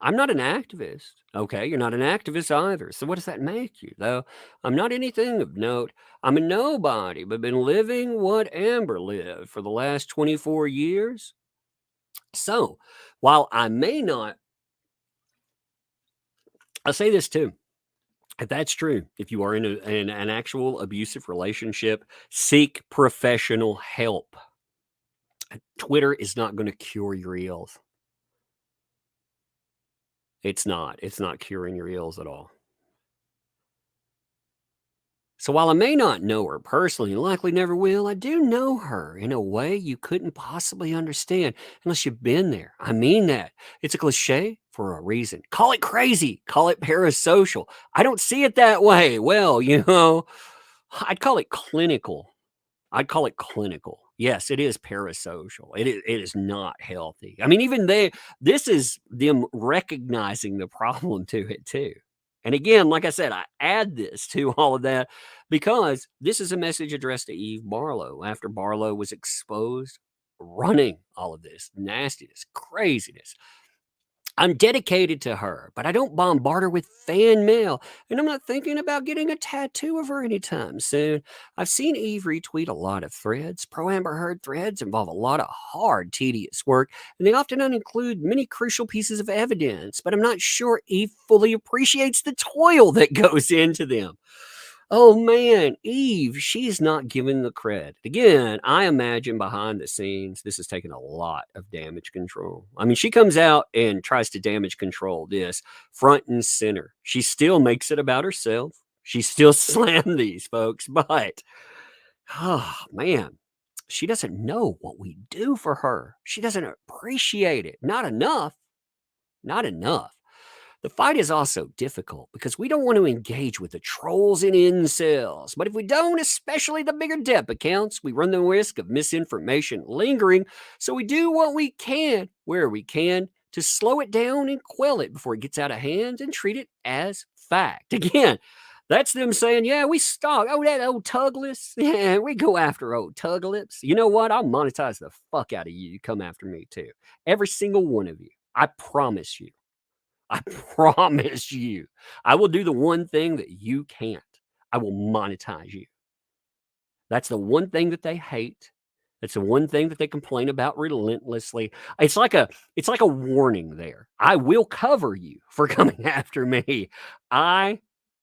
I'm not an activist. Okay, you're not an activist either. So what does that make you, though? I'm not anything of note. I'm a nobody, but been living what Amber lived for the last 24 years. So while I may not, I'll say this too. If that's true, if you are in an actual abusive relationship, seek professional help. Twitter is not going to cure your ills. It's not. It's not curing your ills at all. So while I may not know her personally and likely never will, I do know her in a way you couldn't possibly understand unless you've been there. I mean that. It's a cliche for a reason. Call it crazy. Call it parasocial. I don't see it that way. Well, I'd call it clinical. Yes, it is parasocial. It is not healthy. I mean, even this is them recognizing the problem to it too. And again, like I said, I add this to all of that because this is a message addressed to Eve Barlow after Barlow was exposed running all of this nastiness, craziness. I'm dedicated to her, but I don't bombard her with fan mail, and I'm not thinking about getting a tattoo of her anytime soon. I've seen Eve retweet a lot of threads. Pro Amber Heard threads involve a lot of hard, tedious work, and they often don't include many crucial pieces of evidence, but I'm not sure Eve fully appreciates the toil that goes into them. Oh man, Eve, she's not given the credit. Again, I imagine behind the scenes, this has taken a lot of damage control. I mean, she comes out and tries to damage control this front and center. She still makes it about herself. She still slammed these folks, but oh man, she doesn't know what we do for her. She doesn't appreciate it. Not enough. Not enough. The fight is also difficult because we don't want to engage with the trolls and incels. But if we don't, especially the bigger DEPP accounts, we run the risk of misinformation lingering. So we do what we can, where we can, to slow it down and quell it before it gets out of hand and treat it as fact. Again, that's them saying, yeah, we stalk. Oh, that old Tuglips. Yeah, we go after old Tuglips. You know what? I'll monetize the fuck out of you. You come after me too. Every single one of you. I promise you. I promise you, I will do the one thing that you can't. I will monetize you. That's the one thing that they hate. That's the one thing that they complain about relentlessly. It's like a warning there. I will cover you for coming after me. I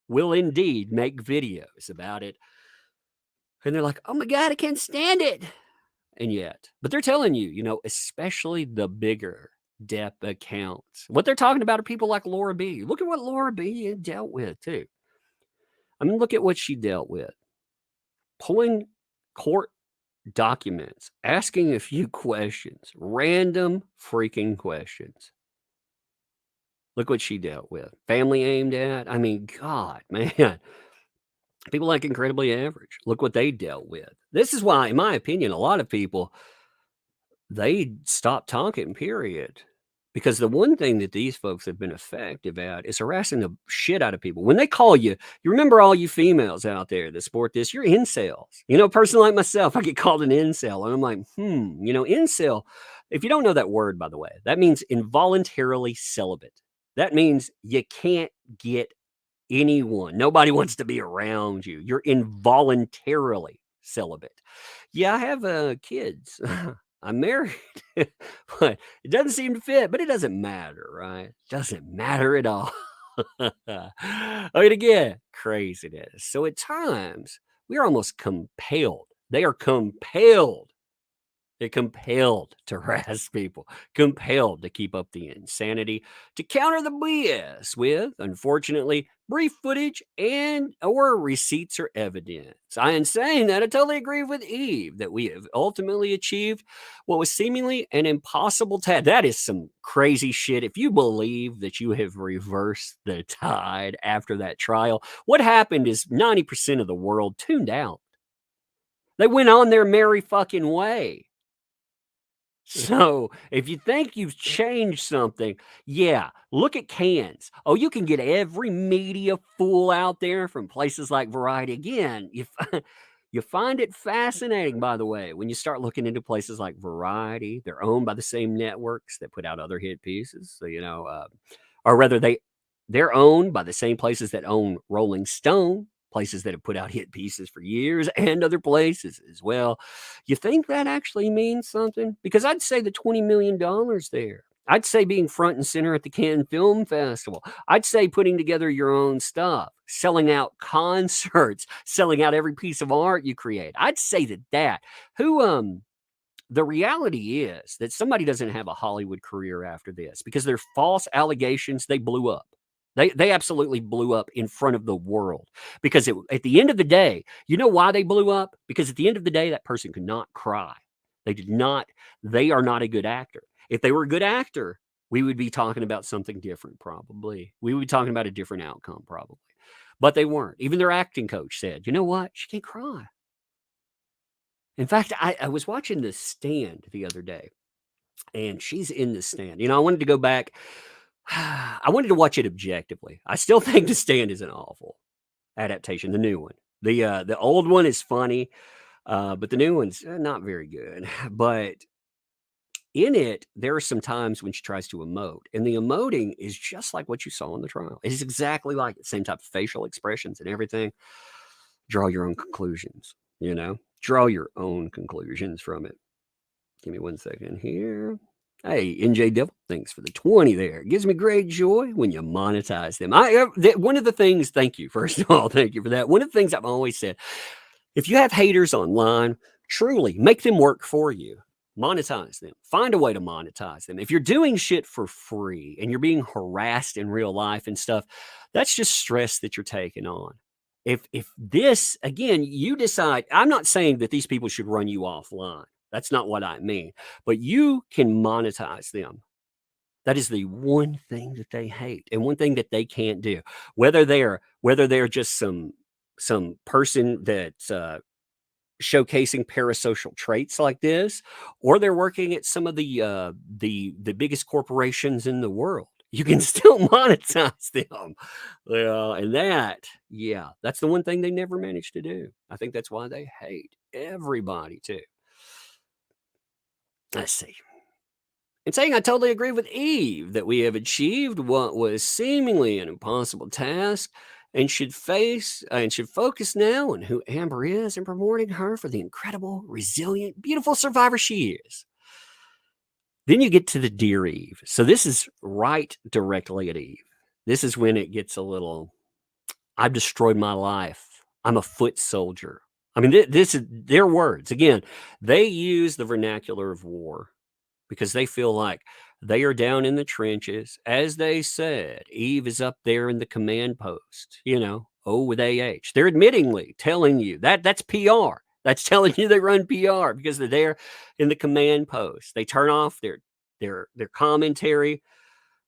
will indeed make videos about it. And they're like, oh my God, I can't stand it. And yet, but they're telling you, especially the bigger DEPP accounts. What they're talking about are people like Laura B. Look at what Laura B. dealt with, too. I mean, look at what she dealt with. Pulling court documents, asking a few questions, random freaking questions. Look what she dealt with. Family aimed at. I mean, God, man. People like Incredibly Average. Look what they dealt with. This is why, in my opinion, a lot of people, they stop talking, period. Because the one thing that these folks have been effective at is harassing the shit out of people. When they call you, you remember all you females out there that sport this, you're incels. A person like myself, I get called an incel. And I'm like, incel. If you don't know that word, by the way, that means involuntarily celibate. That means you can't get anyone. Nobody wants to be around you. You're involuntarily celibate. Yeah, I have kids. I'm married, but it doesn't seem to fit, but it doesn't matter, right? Doesn't matter at all. I mean, again, craziness. So at times, we are almost compelled. They are compelled. They're compelled to harass people, compelled to keep up the insanity, to counter the BS with, unfortunately, brief footage and or receipts or evidence. I am saying that I totally agree with Eve that we have ultimately achieved what was seemingly an impossible task. That is some crazy shit. If you believe that you have reversed the tide after that trial, what happened is 90% of the world tuned out. They went on their merry fucking way. So if you think you've changed something, yeah, look at cans. Oh, you can get every media fool out there from places like Variety. Again, You find it fascinating, by the way, when you start looking into places like Variety. They're owned by the same networks that put out other hit pieces. So, or rather, they're owned by the same places that own Rolling Stone, places that have put out hit pieces for years, and other places as well. You think that actually means something? Because I'd say the $20 million there. I'd say being front and center at the Cannes Film Festival. I'd say putting together your own stuff, selling out concerts, selling out every piece of art you create. I'd say that. The reality is that somebody doesn't have a Hollywood career after this because they're false allegations. They blew up. They absolutely blew up in front of the world because at the end of the day, you know why they blew up? Because at the end of the day, that person could not cry. They are not a good actor. If they were a good actor, we would be talking about something different, probably. We would be talking about a different outcome, probably. But they weren't. Even their acting coach said, you know what? She can't cry. In fact, I was watching The Stand the other day, and she's in The Stand. I wanted to go back. I wanted to watch it objectively. I still think The Stand is an awful adaptation, the new one. The old one is funny, but the new one's not very good. But in it, there are some times when she tries to emote, and the emoting is just like what you saw in the trial. It is exactly like the same type of facial expressions and everything. Draw your own conclusions, Draw your own conclusions from it. Give me 1 second here. Hey, NJ Devil, thanks for the 20 there. It gives me great joy when you monetize them. One of the things, thank you, first of all, thank you for that. One of the things I've always said, if you have haters online, truly make them work for you. Monetize them. Find a way to monetize them. If you're doing shit for free and you're being harassed in real life and stuff, that's just stress that you're taking on. If this, again, you decide, I'm not saying that these people should run you offline. That's not what I mean. But you can monetize them. That is the one thing that they hate and one thing that they can't do. Whether they're just some person that's showcasing parasocial traits like this, or they're working at some of the biggest corporations in the world, you can still monetize them. Well, and that's the one thing they never managed to do. I think that's why they hate everybody too. Let's see. And saying I totally agree with Eve that we have achieved what was seemingly an impossible task and should focus now on who Amber is and promoting her for the incredible, resilient, beautiful survivor she is. Then you get to the Dear Eve. So this is right directly at Eve. This is when it gets a little, I've destroyed my life. I'm a foot soldier. I mean, this is their words. Again, they use the vernacular of war because they feel like they are down in the trenches. As they said, Eve is up there in the command post, O with AH. They're admittingly telling you that's PR. That's telling you they run PR because they're there in the command post. They turn off their commentary.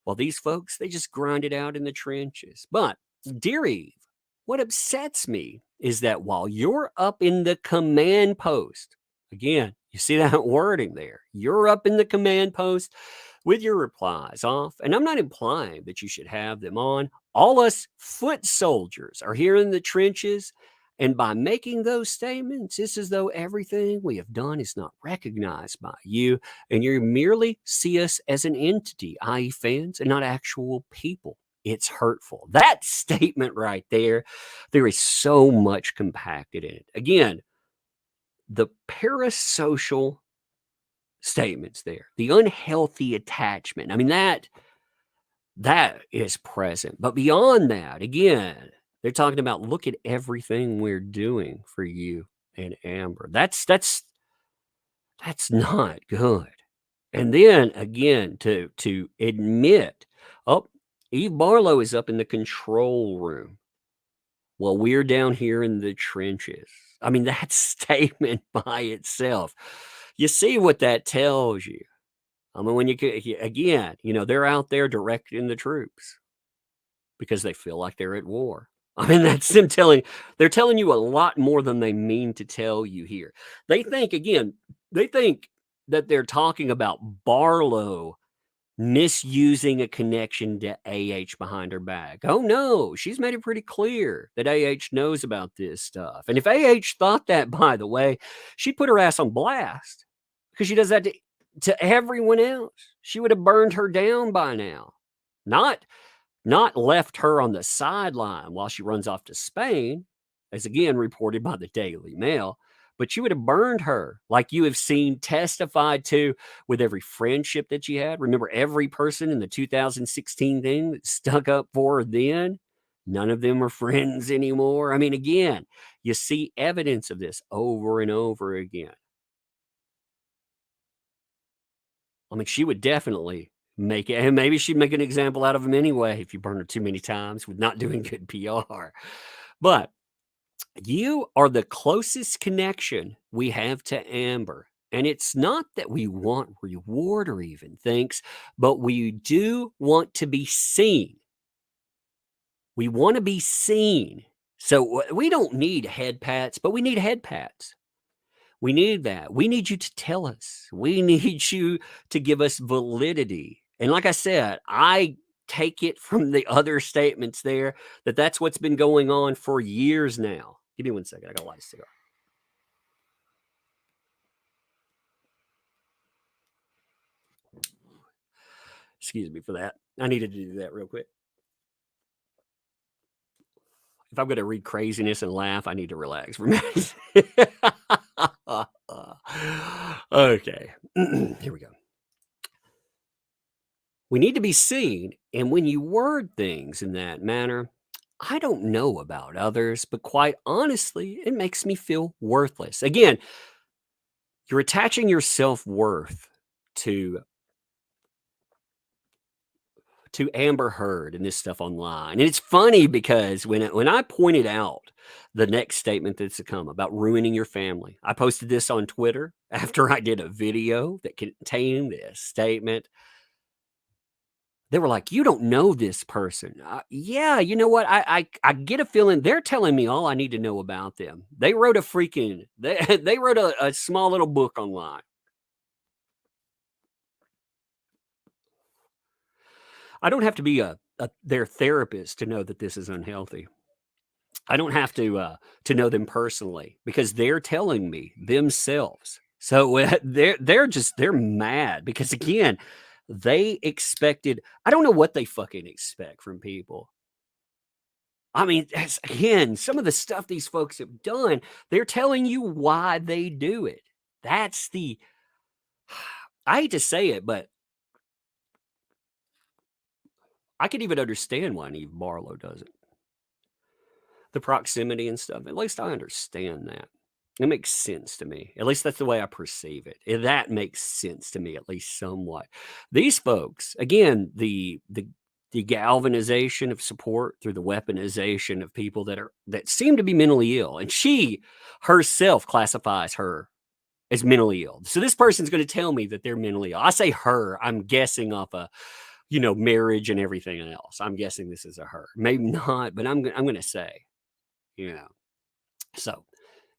Well, these folks, they just grind it out in the trenches. But, Dear Eve, what upsets me is that while you're up in the command post, again, you see that wording there, you're up in the command post with your replies off. And I'm not implying that you should have them on. All us foot soldiers are here in the trenches. And by making those statements, it's as though everything we have done is not recognized by you. And you merely see us as an entity, i.e. fans, and not actual people. It's hurtful. That statement right there is so much compacted in it. Again, the parasocial statements there, the unhealthy attachment. I mean, that is present. But beyond that, again, they're talking about look at everything we're doing for you and Amber. That's not good. And then again, to admit, Eve Barlow is up in the control room. Well, we're down here in the trenches. I mean, that statement by itself, you see what that tells you. I mean, when again, they're out there directing the troops because they feel like they're at war. I mean, that's them they're telling you a lot more than they mean to tell you here. They think that they're talking about Barlow misusing a connection to AH behind her back. Oh no, she's made it pretty clear that AH knows about this stuff. And if AH thought that, by the way, she'd put her ass on blast because she does that to everyone else. She would have burned her down by now. Not left her on the sideline while she runs off to Spain, as again reported by the Daily Mail, but you would have burned her like you have seen testified to with every friendship that you had. Remember every person in the 2016 thing that stuck up for her then? None of them are friends anymore. I mean, again, you see evidence of this over and over again. I mean, she would definitely make it, and maybe she'd make an example out of him anyway if you burn her too many times with not doing good PR. But you are the closest connection we have to Amber. And it's not that we want reward or even thanks, but we do want to be seen. We want to be seen. So we don't need head pats, but we need head pats. We need that. We need you to tell us. We need you to give us validity. And like I said, I take it from the other statements there that that's what's been going on for years now. Give me 1 second. I got to light a cigar. Excuse me for that. I needed to do that real quick. If I'm going to read craziness and laugh, I need to relax for a minute. Okay. Here we go. We need to be seen. And when you word things in that manner, I don't know about others, but quite honestly, it makes me feel worthless. Again, you're attaching your self-worth to Amber Heard and this stuff online. And it's funny because when I pointed out the next statement that's to come about ruining your family, I posted this on Twitter after I did a video that contained this statement. They were like, you don't know this person. Yeah, you know what? I get a feeling they're telling me all I need to know about them. They wrote they wrote a small little book online. I don't have to be their therapist to know that this is unhealthy. I don't have to know them personally because they're telling me themselves. So they're mad because again, they expected. I don't know what they fucking expect from people. I mean, again, some of the stuff these folks have done, they're telling you why they do it. That's the. I hate to say it, but I could even understand why Eve Barlow does it. The proximity and stuff. At least I understand that. It makes sense to me. At least that's the way I perceive it. That makes sense to me, at least somewhat. These folks, again, the galvanization of support through the weaponization of people that seem to be mentally ill, and she herself classifies her as mentally ill. So this person's going to tell me that they're mentally ill. I say her. I'm guessing off a marriage and everything else. I'm guessing this is a her. Maybe not, but I'm going to say, So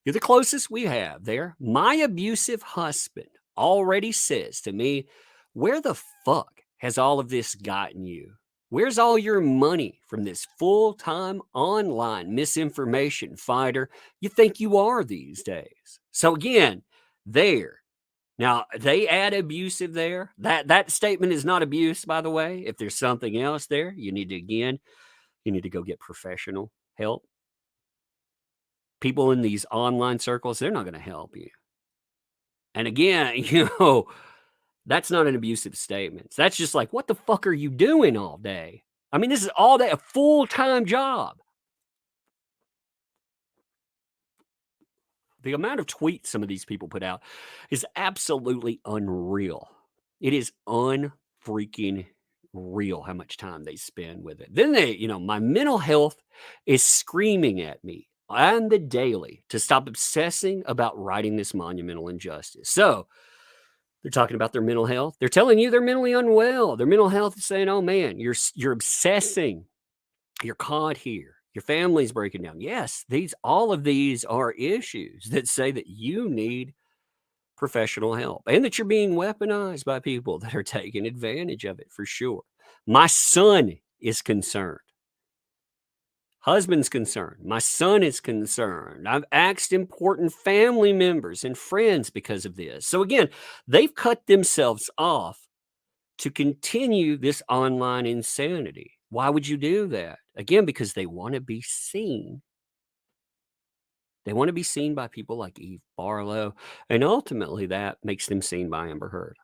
you're the closest we have there. My abusive husband already says to me, where the fuck has all of this gotten you? Where's all your money from this full-time online misinformation fighter you think you are these days? So again, there. Now, they add abusive there. That statement is not abuse, by the way. If there's something else there, you need to go get professional help. People in these online circles, they're not going to help you. And again, that's not an abusive statement. That's just like, what the fuck are you doing all day? I mean, this is all day, a full-time job. The amount of tweets some of these people put out is absolutely unreal. It is unfreaking real how much time they spend with it. Then my mental health is screaming at me on the daily to stop obsessing about righting this monumental injustice. So they're talking about their mental health. They're telling you they're mentally unwell. Their mental health is saying, oh man, you're obsessing. You're caught here. Your family's breaking down. Yes, all of these are issues that say that you need professional help, and that you're being weaponized by people that are taking advantage of it for sure. My son is concerned. Husband's concerned. My son is concerned. I've asked important family members and friends because of this. So again, they've cut themselves off to continue this online insanity. Why would you do that? Again, because they want to be seen. They want to be seen by people like Eve Barlow, and ultimately that makes them seen by Amber Heard.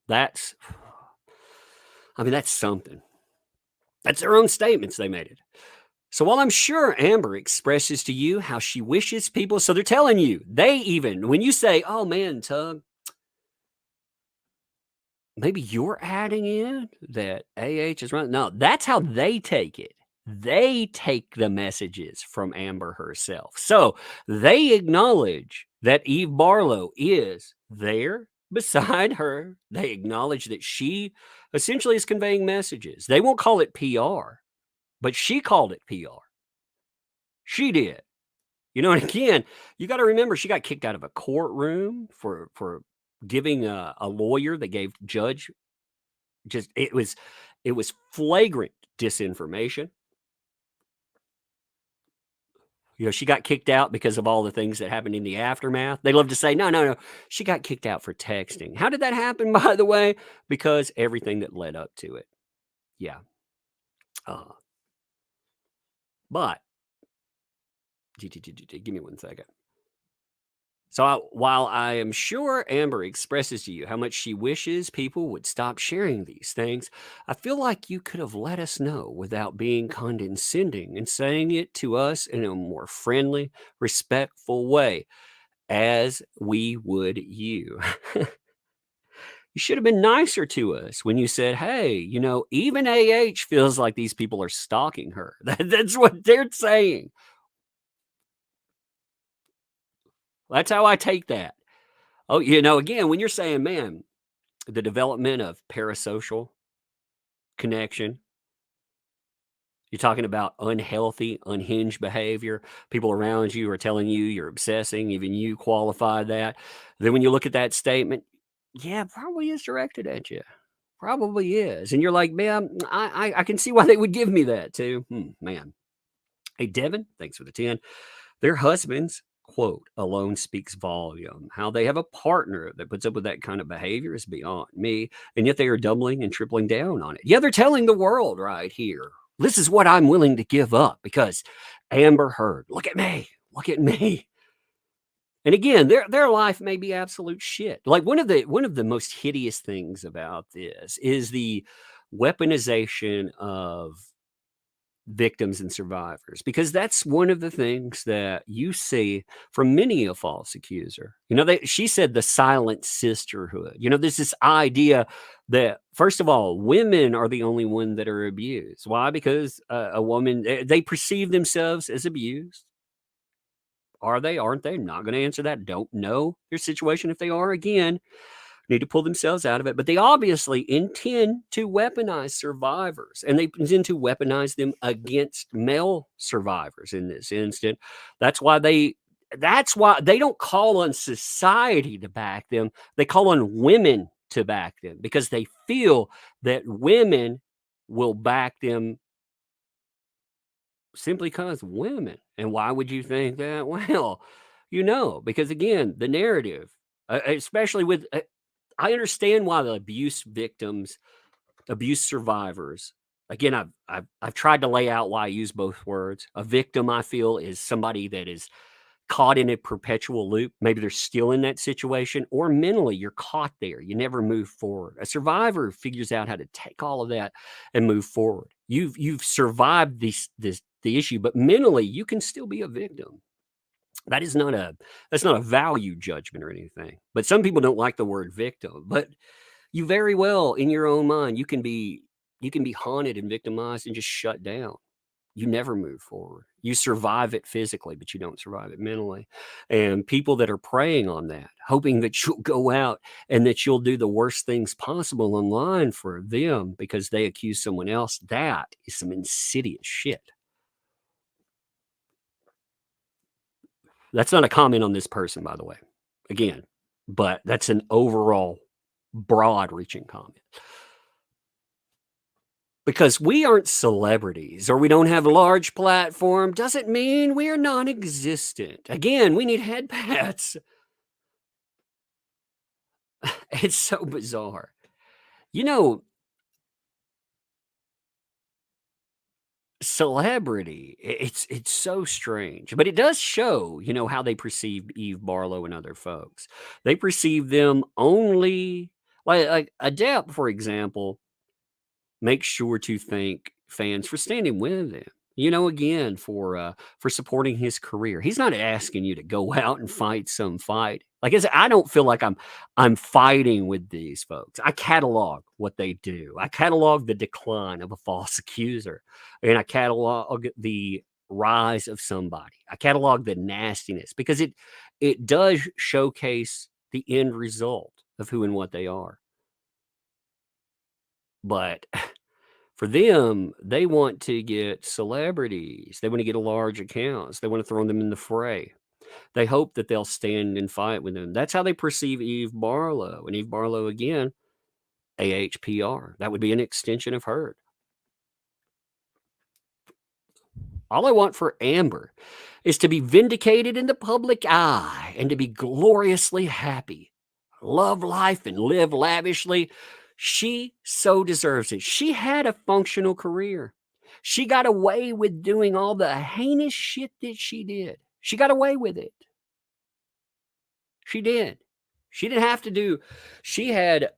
That's something. That's their own statements. They made it. So while I'm sure Amber expresses to you how she wishes people, so they're telling you, they even, when you say, oh man, Tug, maybe you're adding in that AH is running. No, that's how they take it. They take the messages from Amber herself. So they acknowledge that Eve Barlow is there beside her. They acknowledge that she essentially is conveying messages. They won't call it PR, but she called it PR. She did. You know, and again, you got to remember she got kicked out of a courtroom for giving a lawyer that gave judge just it was flagrant disinformation. You know, she got kicked out because of all the things that happened in the aftermath. They love to say, no, she got kicked out for texting. How did that happen, by the way? Because everything that led up to it. Yeah. But give me 1 second. So while I am sure Amber expresses to you how much she wishes people would stop sharing these things, I feel like you could have let us know without being condescending and saying it to us in a more friendly, respectful way, as we would you. You should have been nicer to us when you said, hey, you know, even AH feels like these people are stalking her. That's what they're saying. That's how I take that. Oh, you know, again, when you're saying, man, the development of parasocial connection, you're talking about unhealthy, unhinged behavior. People around you are telling you you're obsessing. Even you qualify that. Then when you look at that statement, yeah, probably is directed at you. Probably is. And you're like, man, I can see why they would give me that too. Man. Hey, Devin, thanks for the 10. Their husbands, quote, alone speaks volume. How they have a partner that puts up with that kind of behavior is beyond me. And yet they are doubling and tripling down on it. Yeah, they're telling the world right here, this is what I'm willing to give up because Amber Heard, look at me. Look at me. And again, their life may be absolute shit. Like one of the most hideous things about this is the weaponization of victims and survivors, because that's one of the things that you see from many a false accuser. You know, she said the silent sisterhood. You know, there's this idea that, first of all, women are the only one that are abused. Why? Because a woman, they perceive themselves as abused. Are they? Aren't they? Not going to answer that. Don't know their situation. If they are, again, need to pull themselves out of it. But they obviously intend to weaponize survivors, and they intend to weaponize them against male survivors in this instant. That's why they don't call on society to back them. They call on women to back them because they feel that women will back them simply because women. And why would you think that? Well, you know, because again, the narrative, especially with, I understand why the abuse victims, abuse survivors, again, I've tried to lay out why I use both words. A victim, I feel, is somebody that is caught in a perpetual loop. Maybe they're still in that situation, or mentally you're caught there. You never move forward. A survivor figures out how to take all of that and move forward. You've survived the issue, but mentally you can still be a victim. That's not a value judgment or anything. But some people don't like the word victim. But you very well, in your own mind, you can be haunted and victimized and just shut down. You never move forward. You survive it physically, but you don't survive it mentally. And people that are preying on that, hoping that you'll go out and that you'll do the worst things possible online for them because they accuse someone else, that is some insidious shit. That's not a comment on this person, by the way. Again, but that's an overall broad-reaching comment. Because we aren't celebrities or we don't have a large platform doesn't mean we are non-existent. Again, we need head pats. It's so bizarre. You know, celebrity, it's so strange, but it does show, how they perceive Eve Barlow and other folks. They perceive them only like DEPP, for example, make sure to thank fans for standing with him. Again, for supporting his career. He's not asking you to go out and fight some fight. Like I don't feel like I'm fighting with these folks. I catalog what they do. I catalog the decline of a false accuser, and I catalog the rise of somebody. I catalog the nastiness because it does showcase the end result of who and what they are. But for them, they want to get celebrities. They want to get large accounts. They want to throw them in the fray. They hope that they'll stand and fight with them. That's how they perceive Eve Barlow. And Eve Barlow, again, AHPR. That would be an extension of her. All I want for Amber is to be vindicated in the public eye and to be gloriously happy. Love life and live lavishly. She so deserves it. She had a functional career. She got away with doing all the heinous shit that she did. She got away with it. She did. She didn't have to do. She had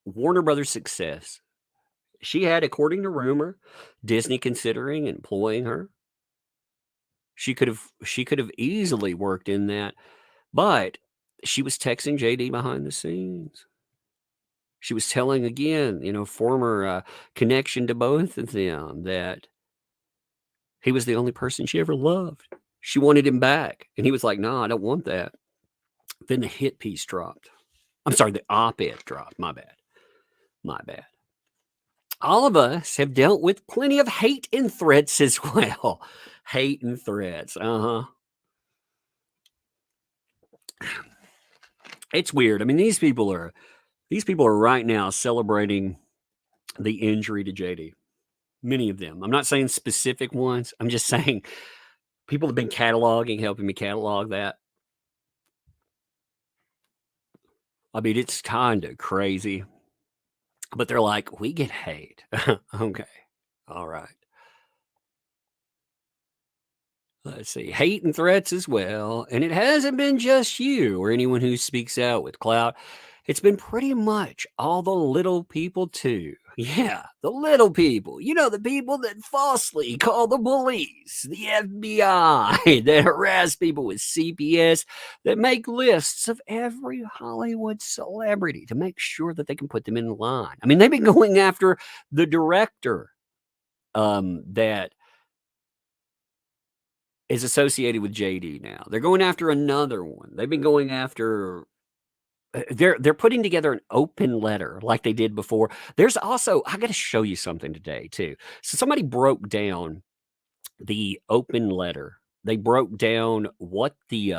Warner Brothers success. She had, according to rumor, Disney considering employing her. She could have easily worked in that, but she was texting JD behind the scenes. She was telling, again, former connection to both of them, that he was the only person she ever loved. She wanted him back. And he was like, no, I don't want that. Then the hit piece dropped. I'm sorry, the op-ed dropped. My bad. All of us have dealt with plenty of hate and threats as well. Hate and threats. It's weird. I mean, these people are right now celebrating the injury to JD. Many of them. I'm not saying specific ones. I'm just saying people have been helping me catalog that. I mean, it's kind of crazy. But they're like, we get hate. Okay. All right. Let's see. Hate and threats as well. And it hasn't been just you or anyone who speaks out with clout. It's been pretty much all the little people too. Yeah, the little people. The people that falsely call the police, the FBI, that harass people with CPS, that make lists of every Hollywood celebrity to make sure that they can put them in line. I mean, they've been going after the director that is associated with JD now. They're going after another one. They've been going after... They're putting together an open letter like they did before. There's also, I got to show you something today too. So somebody broke down the open letter. They broke down what the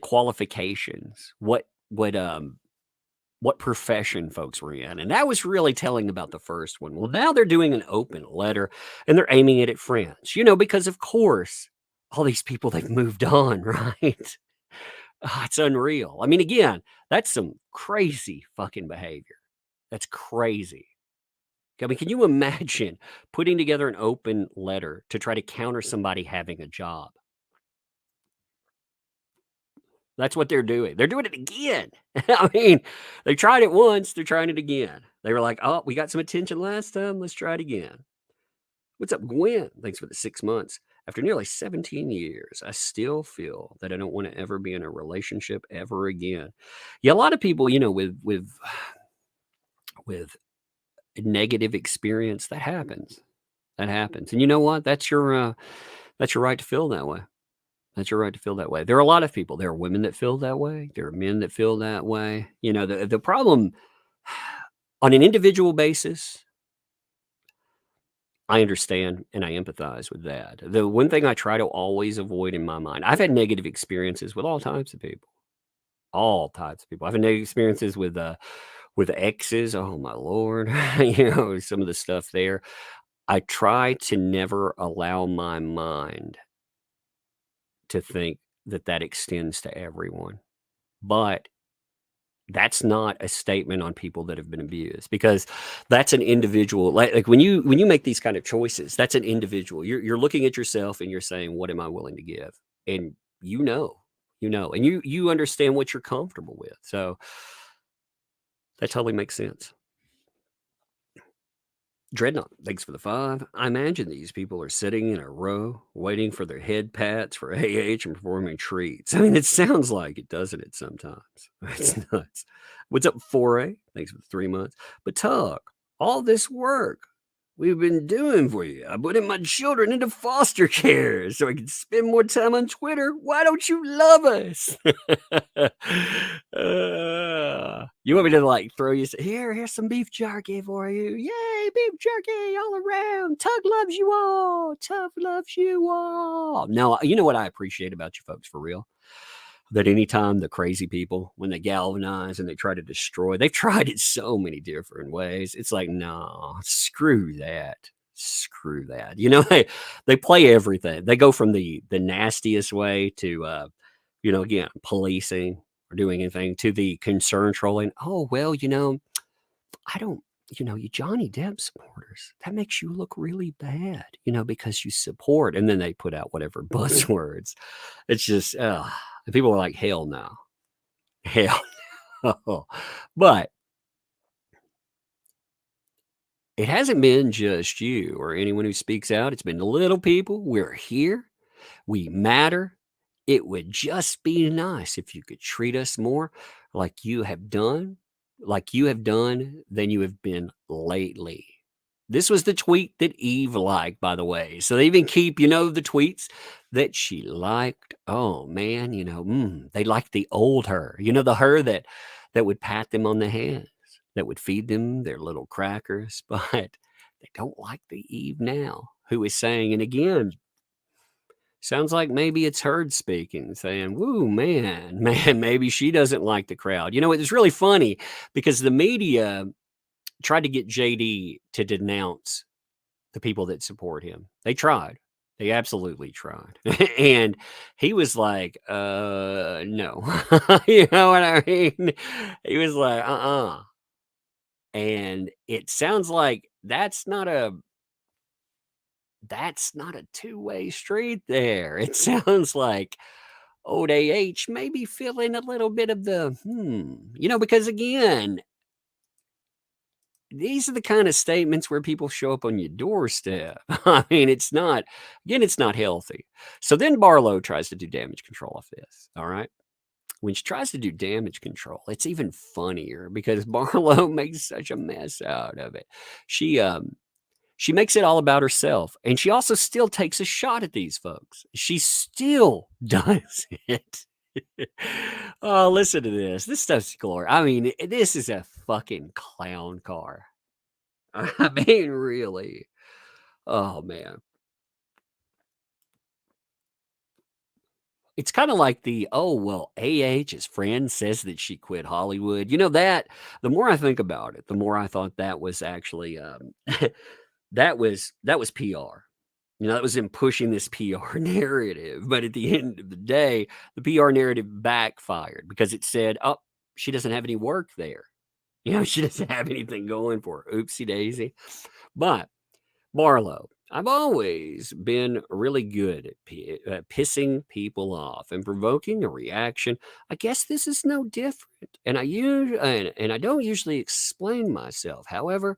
qualifications, what profession folks were in. And that was really telling about the first one. Well, now they're doing an open letter and they're aiming it at friends, because of course, all these people, they've moved on, right? It's unreal. I mean, again, that's some crazy fucking behavior. That's crazy. I mean, can you imagine putting together an open letter to try to counter somebody having a job? That's what they're doing. They're doing it again. I mean, they tried it once. They're trying it again. They were like, oh, we got some attention last time. Let's try it again. What's up, Gwen? Thanks for the 6 months. After nearly 17 years, I still feel that I don't want to ever be in a relationship ever again. Yeah, a lot of people, with negative experience, that happens. And you know what? That's your right to feel that way. That's your right to feel that way. There are a lot of people. There are women that feel that way. There are men that feel that way. The problem on an individual basis, I understand and I empathize with that. The one thing I try to always avoid in my mind, I've had negative experiences with all types of people. All types of people. I've had negative experiences with exes. Oh my Lord. Some of the stuff there. I try to never allow my mind to think that that extends to everyone. But that's not a statement on people that have been abused, because that's an individual. Like when you make these kind of choices, that's an individual. You're looking at yourself and you're saying, what am I willing to give? And and you understand what you're comfortable with. So that totally makes sense. Dreadnought, thanks for the 5. I imagine these people are sitting in a row waiting for their head pats for AH and performing treats. I mean, it sounds like it, doesn't it, sometimes? It's nuts. What's up, 4A? Thanks for the 3 months. But Tuck, all this work we've been doing for you. I put in my children into foster care so I can spend more time on Twitter. Why don't you love us? You want me to like throw you? Here's some beef jerky for you. Yay, beef jerky all around. Tug loves you all. Tough loves you all. No, you know what I appreciate about you folks for real? That anytime the crazy people, when they galvanize and they try to destroy, they've tried it so many different ways. It's like, no, screw that. Screw that. They play everything. They go from the nastiest way to, again, policing or doing anything, to the concern trolling. Oh, well, I don't, you Johnny Depp supporters, that makes you look really bad, because you support. And then they put out whatever buzzwords. It's just, and people are like, hell no. Hell no. But it hasn't been just you or anyone who speaks out. It's been the little people. We're here. We matter. It would just be nice if you could treat us more like you have done than you have been lately. This was the tweet that Eve liked, by the way. So they even keep, the tweets that she liked. Oh man, they like the old her. The her that would pat them on the head, that would feed them their little crackers, but they don't like the Eve now, who is saying, and again, sounds like maybe it's Heard speaking, saying, woo, man, maybe she doesn't like the crowd. It's really funny because the media tried to get JD to denounce the people that support him. They tried. They absolutely tried. And he was like, no. You know what I mean? He was like, And it sounds like that's not a two-way street there. It sounds like old AH may be feeling a little bit of the, because again, these are the kind of statements where people show up on your doorstep. I mean, it's not healthy. So then Barlow tries to do damage control off this. All right. When she tries to do damage control, it's even funnier because Barlow makes such a mess out of it. She makes it all about herself. And she also still takes a shot at these folks. She still does it. Oh, listen to this. This stuff's glorious. I mean, this is a fucking clown car. I mean, really. Oh, man. It's kind of like AH's friend says that she quit Hollywood. That the more I think about it, the more I thought that was actually that was PR. That was him pushing this PR narrative. But at the end of the day, the PR narrative backfired because it said, oh, she doesn't have any work there. She doesn't have anything going for her. Oopsie daisy. But Barlow, I've always been really good at pissing people off and provoking a reaction. I guess this is no different. And I don't usually explain myself. However,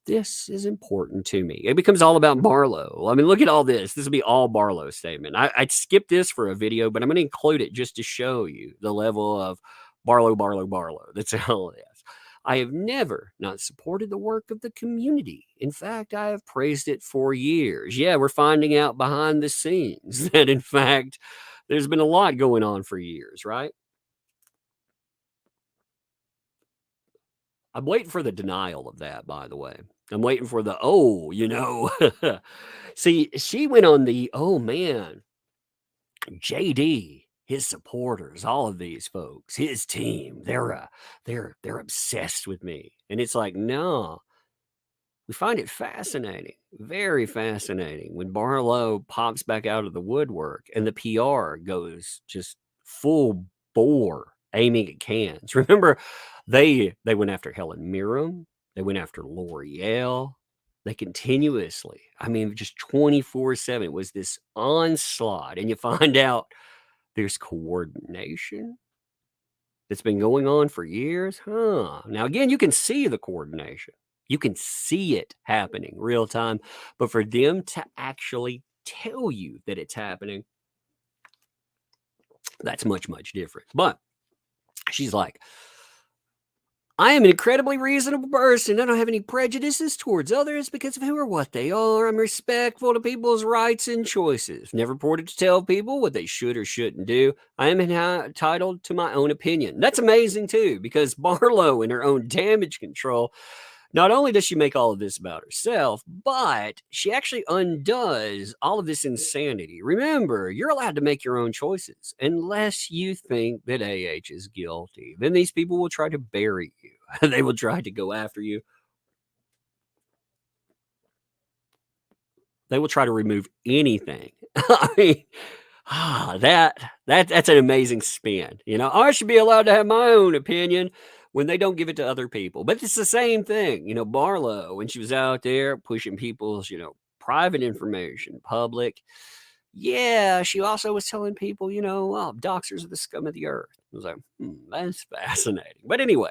this is important to me. It becomes all about Barlow. I mean, look at all this. This will be all Barlow's statement. I'd skip this for a video, but I'm going to include it just to show you the level of Barlow. That's all it is. I have never not supported the work of the community. In fact, I have praised it for years. Yeah, we're finding out behind the scenes that, in fact, there's been a lot going on for years, right? I'm waiting for the denial of that, by the way. I'm waiting for the, oh, you know. See, she went on the, oh man, JD, his supporters, all of these folks, his team, they're obsessed with me. And it's like, no, we find it fascinating, very fascinating when Barlow pops back out of the woodwork and the PR goes just full bore aiming at cans. Remember, they went after Helen Mirren, they went after L'Oreal. They continuously, I mean, just 24/7. It was this onslaught. And you find out there's coordination that's been going on for years. Huh. Now, again, you can see the coordination. You can see it happening real time. But for them to actually tell you that it's happening, that's much, much different. But she's like, I am an incredibly reasonable person. I don't have any prejudices towards others because of who or what they are. I'm respectful to people's rights and choices. Never purported to tell people what they should or shouldn't do. I am entitled to my own opinion. That's amazing too, because Barlow, in her own damage control, not only does she make all of this about herself, but she actually undoes all of this insanity. Remember, you're allowed to make your own choices unless you think that AH is guilty. Then these people will try to bury you. They will try to go after you. They will try to remove anything. I mean, that's an amazing spin. You know, I should be allowed to have my own opinion when they don't give it to other people. But it's the same thing. You know, Barlow, when she was out there pushing people's, private information public. Yeah, she also was telling people, doxers are the scum of the earth. I was like, that's fascinating. But anyway,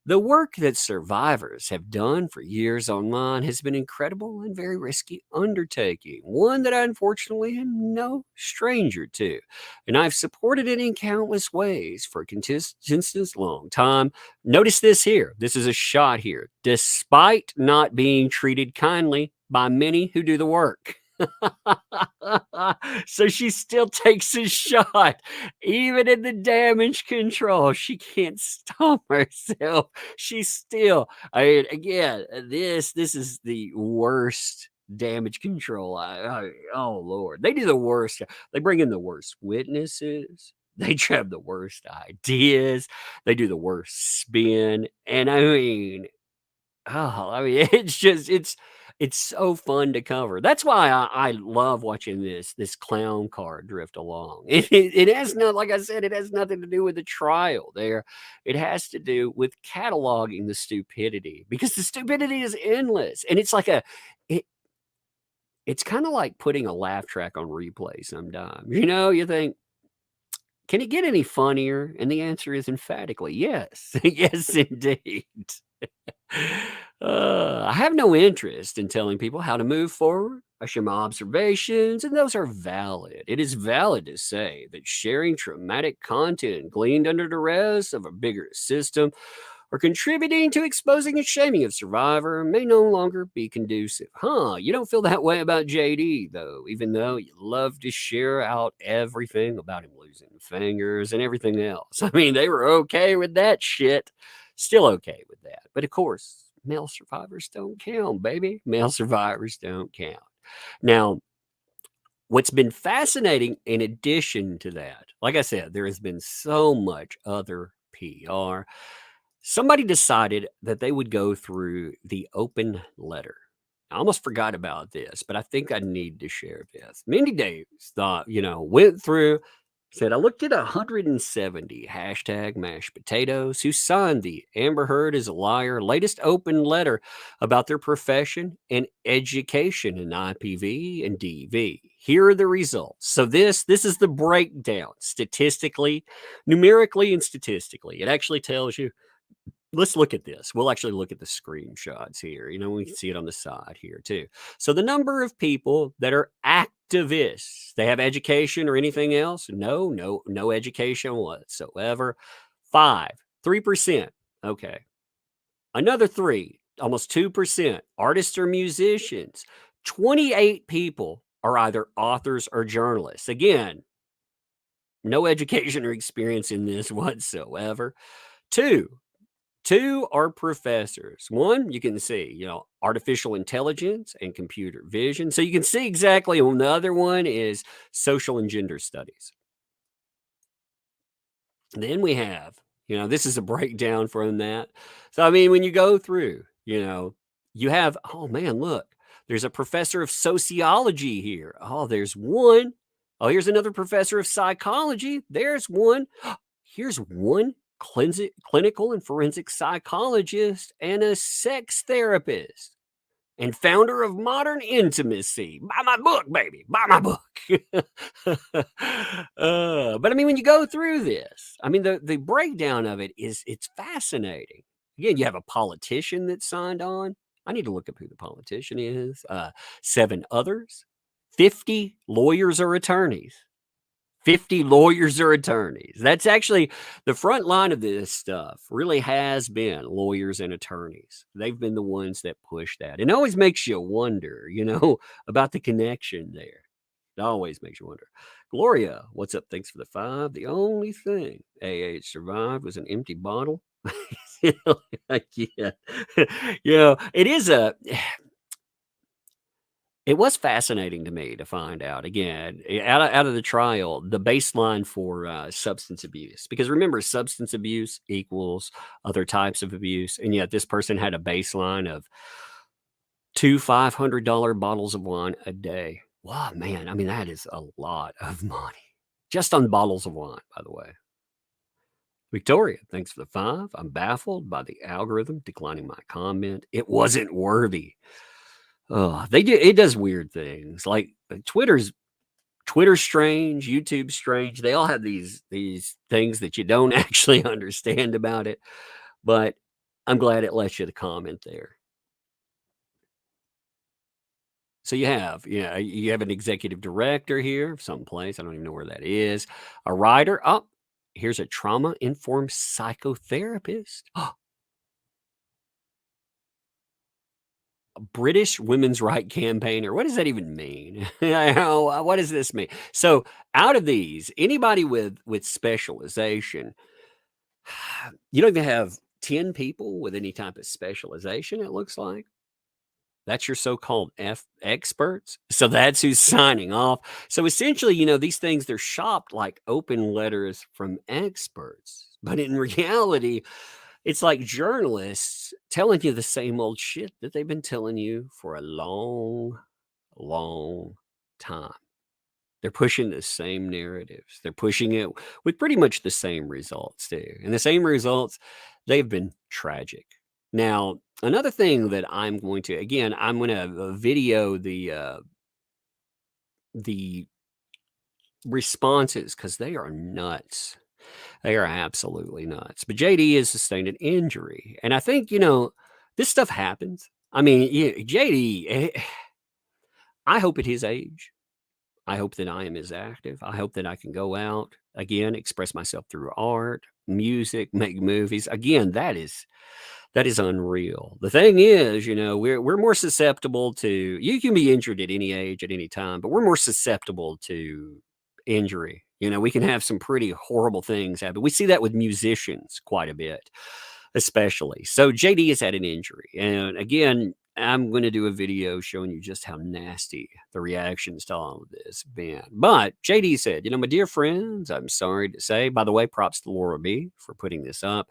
the work that survivors have done for years online has been incredible and very risky undertaking, one that I unfortunately am no stranger to. And I've supported it in countless ways for a consistent long time. Notice this here. This is a shot here. Despite not being treated kindly by many who do the work. So she still takes a shot. Even in the damage control, she can't stop herself. She's still, I mean, again, this is the worst damage control. Oh Lord, they do the worst. They bring in the worst witnesses. They have the worst ideas. They do the worst spin. And it's so fun to cover. That's why I love watching this clown car drift along. It has not, like I said, it has nothing to do with the trial there. It has to do with cataloging the stupidity, because the stupidity is endless. And it's like it's kind of like putting a laugh track on replay sometimes. You think, can it get any funnier? And the answer is emphatically yes. Yes, indeed. I have no interest in telling people how to move forward. I share my observations, and those are valid. It is valid to say that sharing traumatic content gleaned under duress of a bigger system or contributing to exposing and shaming of survivor may no longer be conducive. You don't feel that way about JD, though, even though you love to share out everything about him losing fingers and everything else. I mean, they were okay with that shit. Still okay with that. But of course, male survivors don't count, baby. Male survivors don't count. Now, what's been fascinating in addition to that, like I said, there has been so much other PR. Somebody decided that they would go through the open letter. I almost forgot about this, but I think I need to share this. Mindy Davis thought, went through, said, I looked at 170 hashtag mashed potatoes who signed the Amber Heard is a liar latest open letter about their profession and education in IPV and DV. Here are the results. So this is the breakdown statistically, numerically and statistically. It actually tells you. Let's look at this. We'll actually look at the screenshots here. We can see it on the side here too. So the number of people that are activists, they have education or anything else? No education whatsoever. 3%. Okay. Another 3, almost 2%, artists or musicians. 28 people are either authors or journalists. Again, no education or experience in this whatsoever. 2 Two are professors. One, you can see, artificial intelligence and computer vision. So you can see exactly. And the other one is social and gender studies. Then we have, this is a breakdown from that. So, I mean, when you go through, you have, oh man, look, there's a professor of sociology here. Oh, there's one. Oh, here's another professor of psychology. There's one. Here's one clinical and forensic psychologist and a sex therapist and founder of Modern Intimacy. Buy my book, baby. Buy my book. But I mean, when you go through this, I mean, the breakdown of it's fascinating. Again, you have a politician that signed on. I need to look up who the politician is. 7 others, 50 lawyers or attorneys. 50 lawyers or attorneys. That's actually the front line of this stuff really has been lawyers and attorneys. They've been the ones that push that. It always makes you wonder, about the connection there. It always makes you wonder. Gloria, what's up? Thanks for the 5. The only thing AH survived was an empty bottle. Yeah. It is It was fascinating to me to find out, again, out of the trial, the baseline for substance abuse. Because remember, substance abuse equals other types of abuse. And yet this person had a baseline of 2 $500 bottles of wine a day. Wow, man. I mean, that is a lot of money. Just on bottles of wine, by the way. Victoria, thanks for the 5. I'm baffled by the algorithm declining my comment. It wasn't worthy. Oh, it does weird things. Like Twitter's strange, YouTube's strange. They all have these things that you don't actually understand about it. But I'm glad it lets you to comment there. So you have an executive director here someplace. I don't even know where that is. A writer. Oh, here's a trauma-informed psychotherapist. British women's right campaigner. What does that even mean? What does this mean? So out of these, anybody with specialization, you don't even have 10 people with any type of specialization, it looks like. That's your so-called experts. So that's who's signing off. So essentially, these things, they're shopped like open letters from experts. But in reality, it's like journalists telling you the same old shit that they've been telling you for a long, long time. They're pushing the same narratives. They're pushing it with pretty much the same results too. And the same results, they've been tragic. Now, another thing that I'm going to video the responses because they are nuts. They are absolutely nuts. But JD has sustained an injury. And I think, this stuff happens. I mean, JD, I hope at his age, I hope that I am as active. I hope that I can go out again, express myself through art, music, make movies. Again, that is unreal. The thing is, we're more susceptible to, you can be injured at any age, at any time, but we're more susceptible to injury. We can have some pretty horrible things happen. We see that with musicians quite a bit, especially. So JD has had an injury. And again, I'm going to do a video showing you just how nasty the reactions to all of this have been. But JD said, my dear friends, I'm sorry to say, by the way, props to Laura B for putting this up.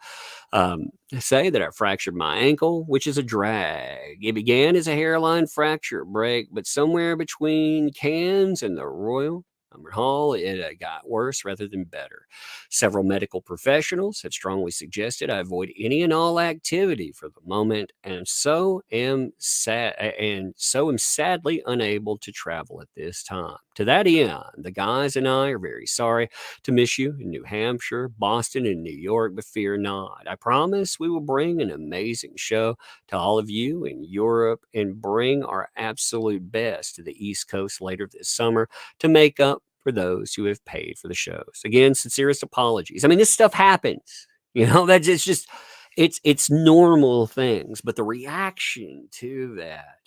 Say that I fractured my ankle, which is a drag. It began as a hairline fracture break, but somewhere between Cairns and the Royal Albert Hall, it got worse rather than better. Several medical professionals have strongly suggested I avoid any and all activity for the moment, and so am sadly unable to travel at this time. To that end, the guys and I are very sorry to miss you in New Hampshire, Boston, and New York, but fear not. I promise we will bring an amazing show to all of you in Europe and bring our absolute best to the East Coast later this summer to make up for those who have paid for the shows. Again, sincerest apologies. I mean, this stuff happens. That's it's normal things, but the reaction to that,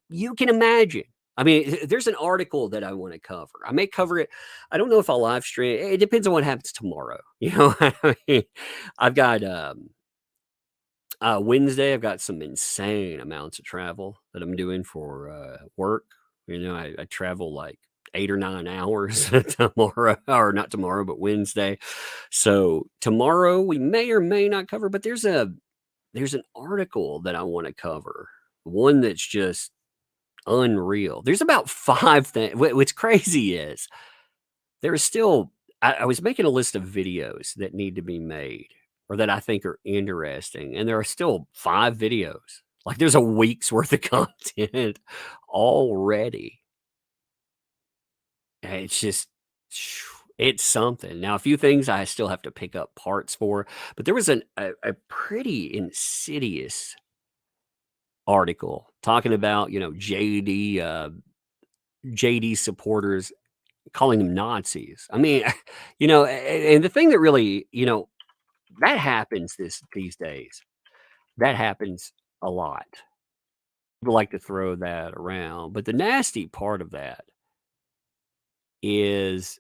you can imagine. I mean, there's an article that I want to cover. I may cover it. I don't know if I'll live stream. It depends on what happens tomorrow. I mean, I've got Wednesday, I've got some insane amounts of travel that I'm doing for work. I travel like 8 or 9 hours tomorrow, or not tomorrow, but Wednesday. So tomorrow we may or may not cover, but there's an article that I want to cover. One that's just unreal. There's about 5 things. What's crazy is there is still. I was making a list of videos that need to be made or that I think are interesting, and there are still 5 videos. Like there's a week's worth of content already. And it's just, it's something. Now, a few things I still have to pick up parts for, but there was a pretty insidious article talking about, JD supporters calling them Nazis. I mean, and the thing that really, that happens these days. That happens a lot. People like to throw that around, but the nasty part of that is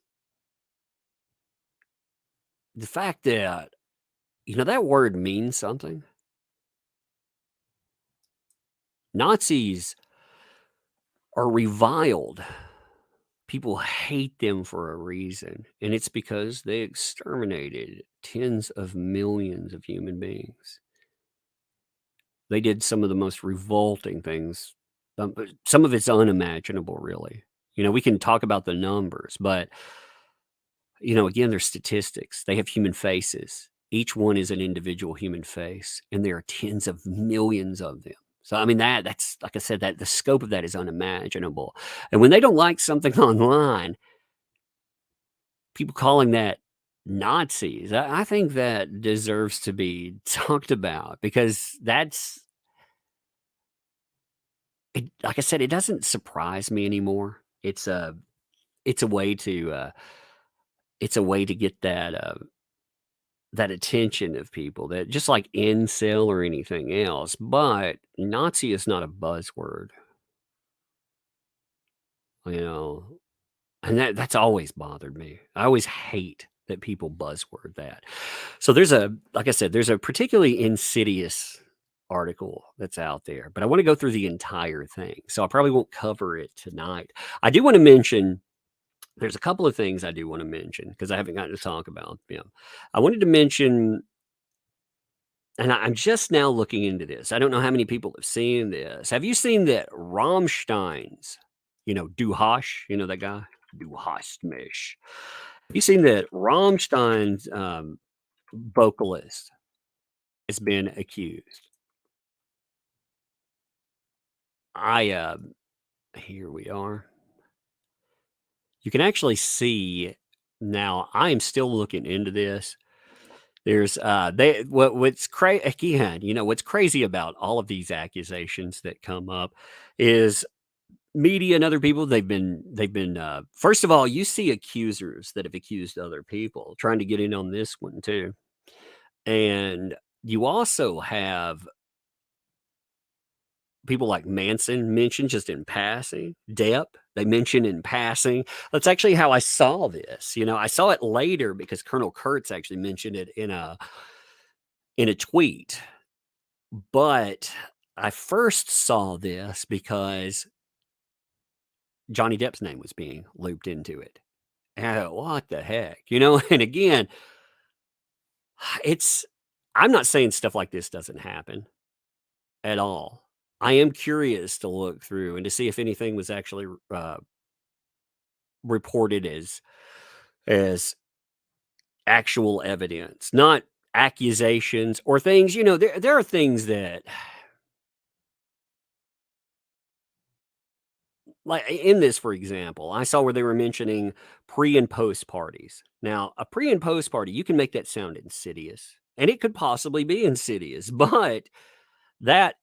the fact that that word means something. Nazis are reviled. People hate them for a reason, and it's because they exterminated tens of millions of human beings. They did some of the most revolting things. But some of it's unimaginable, really. We can talk about the numbers, but again, they're statistics. They have human faces. Each one is an individual human face, and there are tens of millions of them. So, I mean, that's like I said, that the scope of that is unimaginable. And when they don't like something online, people calling that Nazis, I think that deserves to be talked about because like I said, it doesn't surprise me anymore. It's a way to get that attention of people, that just like incel or anything else, but Nazi is not a buzzword, you know, and that's always bothered me. I always hate that people buzzword that. So like I said, there's a particularly insidious article that's out there, but I want to go through the entire thing. So I probably won't cover it tonight. I do want to mention, there's a couple of things I do want to mention because I haven't gotten to talk about them. I wanted to mention, and I'm just now looking into this. I don't know how many people have seen this. Have you seen that Rammstein's, Du Hast, that guy? Du Hast mich. Have you seen that Rammstein's vocalist has been accused? Here we are. You can actually see now. I am still looking into this. There's what's crazy again, what's crazy about all of these accusations that come up is media and other people, they've been first of all, you see accusers that have accused other people trying to get in on this one too. And you also have people like Manson mentioned just in passing, DEPP, they mention in passing. That's actually how I saw this. I saw it later because Colonel Kurtz actually mentioned it in a tweet. But I first saw this because Johnny Depp's name was being looped into it. And I thought, what the heck? And again, I'm not saying stuff like this doesn't happen at all. I am curious to look through and to see if anything was actually reported as actual evidence, not accusations or things. There are things that, like in this, for example, I saw where they were mentioning pre and post parties. Now, a pre and post party, you can make that sound insidious, and it could possibly be insidious, but that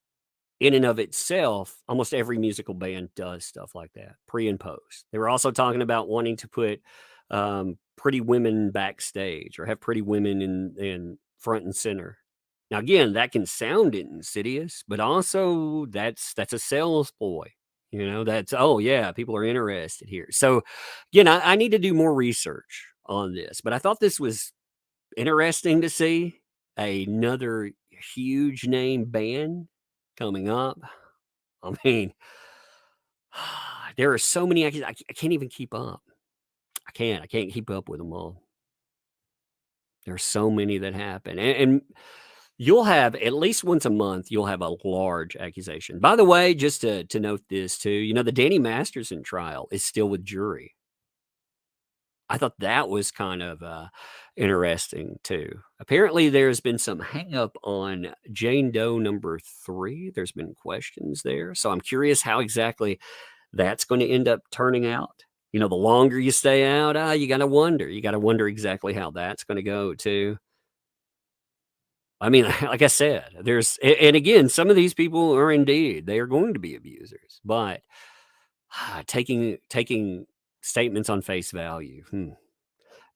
in and of itself, almost every musical band does stuff like that, pre and post. They were also talking about wanting to put pretty women backstage or have pretty women in front and center. Now, again, that can sound insidious, but also that's a sales ploy. That's, oh yeah, people are interested here. So again, I need to do more research on this, but I thought this was interesting to see another huge name ban coming up. I mean, there are so many. I can't even keep up. I can't keep up with them all. There's so many that happen. And you'll have at least once a month, you'll have a large accusation. By the way, just to note this too, the Danny Masterson trial is still with jury. I thought that was kind of interesting too. Apparently, there's been some hang up on Jane Doe number 3. There's been questions there. So I'm curious how exactly that's going to end up turning out. The longer you stay out, you got to wonder. You got to wonder exactly how that's going to go too. I mean, like I said, and again, some of these people are indeed, they are going to be abusers, but taking statements on face value.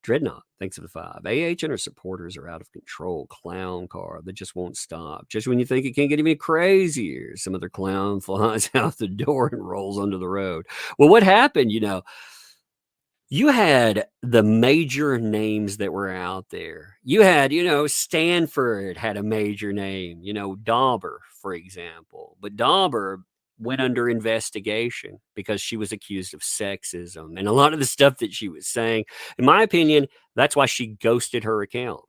Dreadnought, thanks for the 5. AH and her supporters are out of control. Clown car that just won't stop. Just when you think it can't get any crazier, some other clown flies out the door and rolls onto the road. Well, what happened, you had the major names that were out there. You had, Stanford had a major name, Dauber, for example. But Dauber went under investigation because she was accused of sexism. And a lot of the stuff that she was saying, in my opinion, that's why she ghosted her account.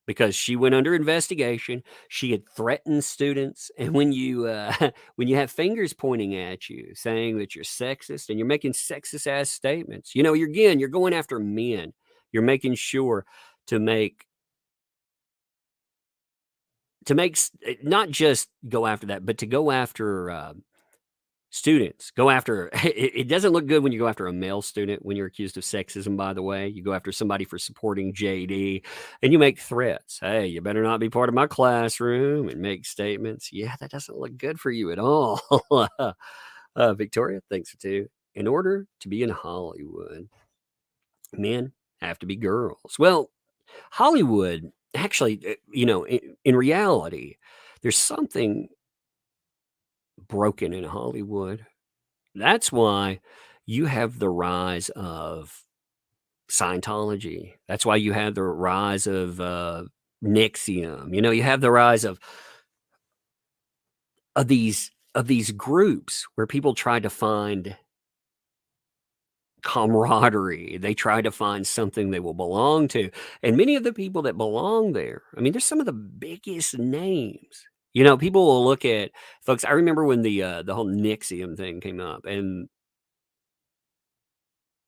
Because she went under investigation, she had threatened students, and when you have fingers pointing at you, saying that you're sexist and you're making sexist ass statements, you're going after men. You're making sure to make not just go after that, but to go after students. Go after it doesn't look good when you go after a male student when you're accused of sexism, by the way. You go after somebody for supporting JD and you make threats. Hey, you better not be part of my classroom, and make statements. Yeah, that doesn't look good for you at all. Victoria, thanks for 2. In order to be in Hollywood, men have to be girls. Well, Hollywood, actually, in reality, there's something broken in Hollywood. That's why you have the rise of Scientology. That's why you have the rise of NXIVM. You have the rise of these groups where people try to find camaraderie. They try to find something they will belong to. And many of the people that belong there, I mean, there's some of the biggest names. People will look at folks. I remember when the whole NXIVM thing came up, and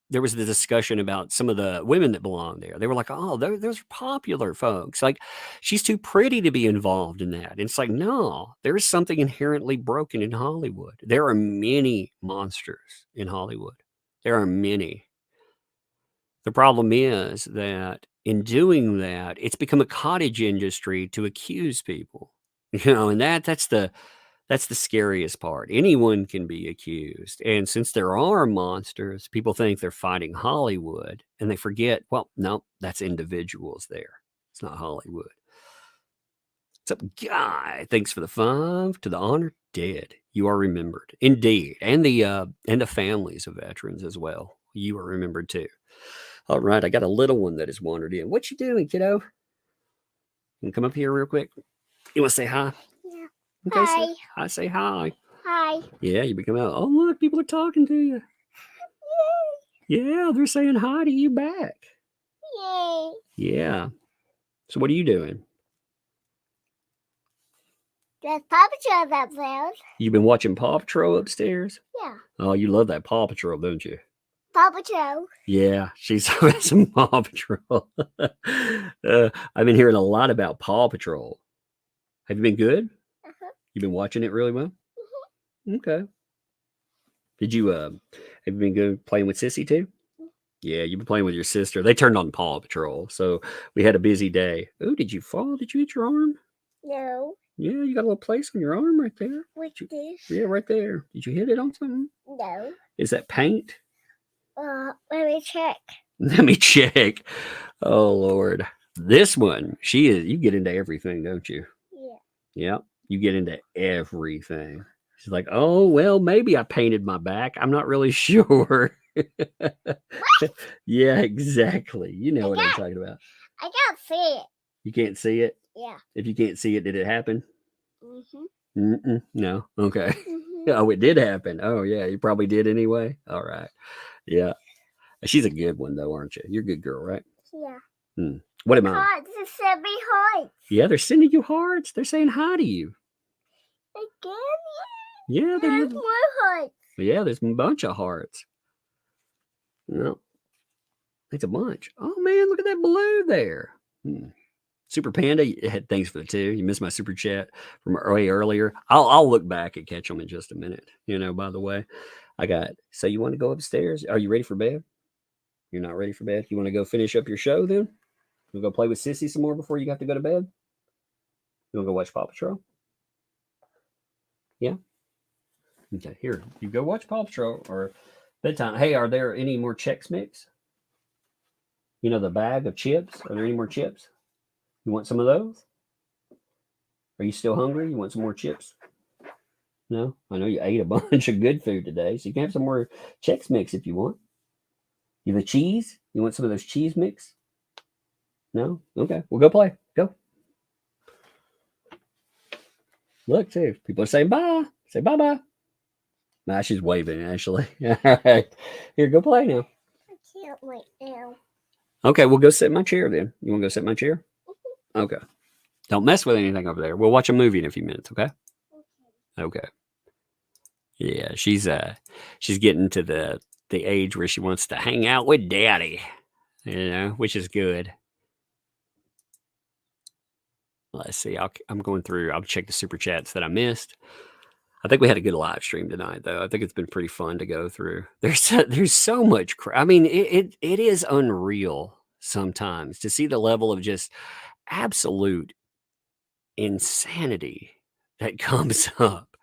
there was the discussion about some of the women that belong there. They were like, "Oh, those are popular folks. Like, she's too pretty to be involved in that." And it's like, no, there is something inherently broken in Hollywood. There are many monsters in Hollywood. There are many. The problem is that in doing that, it's become a cottage industry to accuse people. And that's the scariest part. Anyone can be accused. And since there are monsters, people think they're fighting Hollywood, and they forget, well, no, that's individuals there. It's not Hollywood. What's up, Guy? Thanks for the 5. To the honored dead, you are remembered. Indeed. And the families of veterans as well. You are remembered too. All right, I got a little one that has wandered in. What you doing, kiddo? You can come up here real quick. You want to say hi? Yeah. Okay, Hi. I say hi. Hi. Yeah, you become out. Oh, look, people are talking to you. Yeah, they're saying hi to you back. Yay. Yeah. So what are you doing? There's Paw Patrol upstairs. You've been watching Paw Patrol upstairs? Yeah. Oh, you love that Paw Patrol, don't you? Paw Patrol. Yeah, she's some Paw Patrol. I've been hearing a lot about Paw Patrol. Have you been good? Uh-huh. You've been watching it really well? Mm-hmm. Okay. Did you have you been good playing with Sissy too? Yeah, you've been playing with your sister. They turned on Paw Patrol, so we had a busy day. Oh, did you fall? Did you hit your arm? No. Yeah, you got a little place on your arm right there. What's this? Yeah, right there. Did you hit it on something? No. Is that paint? Let me check. Let me check. Oh, Lord. This one, you get into everything, don't you? Yeah. Yeah, you get into everything. She's like, oh, well, maybe I painted my back. I'm not really sure. Yeah, exactly. You know what I'm talking about. I can't see it. You can't see it? Yeah. If you can't see it, did it happen? Mm-hmm. No. Okay. Mm-hmm. Oh, it did happen. Oh, yeah. You probably did anyway. All right. Yeah. She's a good one, though, aren't you? You're a good girl, right? Yeah. What am I? Cards. It sent me hearts. Yeah, they're sending you hearts. They're saying hi to you. Again? Yeah, There's more hearts. Yeah, there's a bunch of hearts. No, it's a bunch. Oh man, look at that balloon there. Super Panda, thanks for the 2. You missed my super chat from way earlier. I'll look back and catch them in just a minute. By the way, so you want to go upstairs? Are you ready for bed? You're not ready for bed? You want to go finish up your show then? We'll go play with Sissy some more before you have to go to bed? You want to go watch Paw Patrol? Yeah? Okay, here. You go watch Paw Patrol or bedtime. Hey, are there any more Chex Mix? The bag of chips? Are there any more chips? You want some of those? Are you still hungry? You want some more chips? No? I know you ate a bunch of good food today, so you can have some more Chex Mix if you want. You have a cheese? You want some of those cheese mix? No? Okay, we'll go play. Go. Look, too. People are saying bye. Say bye-bye. Nah, she's waving, actually. All right. Here, go play now. I can't wait now. Okay, we'll go sit in my chair then. You want to go sit in my chair? Okay. Don't mess with anything over there. We'll watch a movie in a few minutes, okay? Okay. Yeah, she's getting to the age where she wants to hang out with daddy, which is good. Let's see. I'm going through. I'll check the super chats that I missed. I think we had a good live stream tonight, though. I think it's been pretty fun to go through. There's so much I mean, it is unreal sometimes to see the level of just absolute insanity that comes up.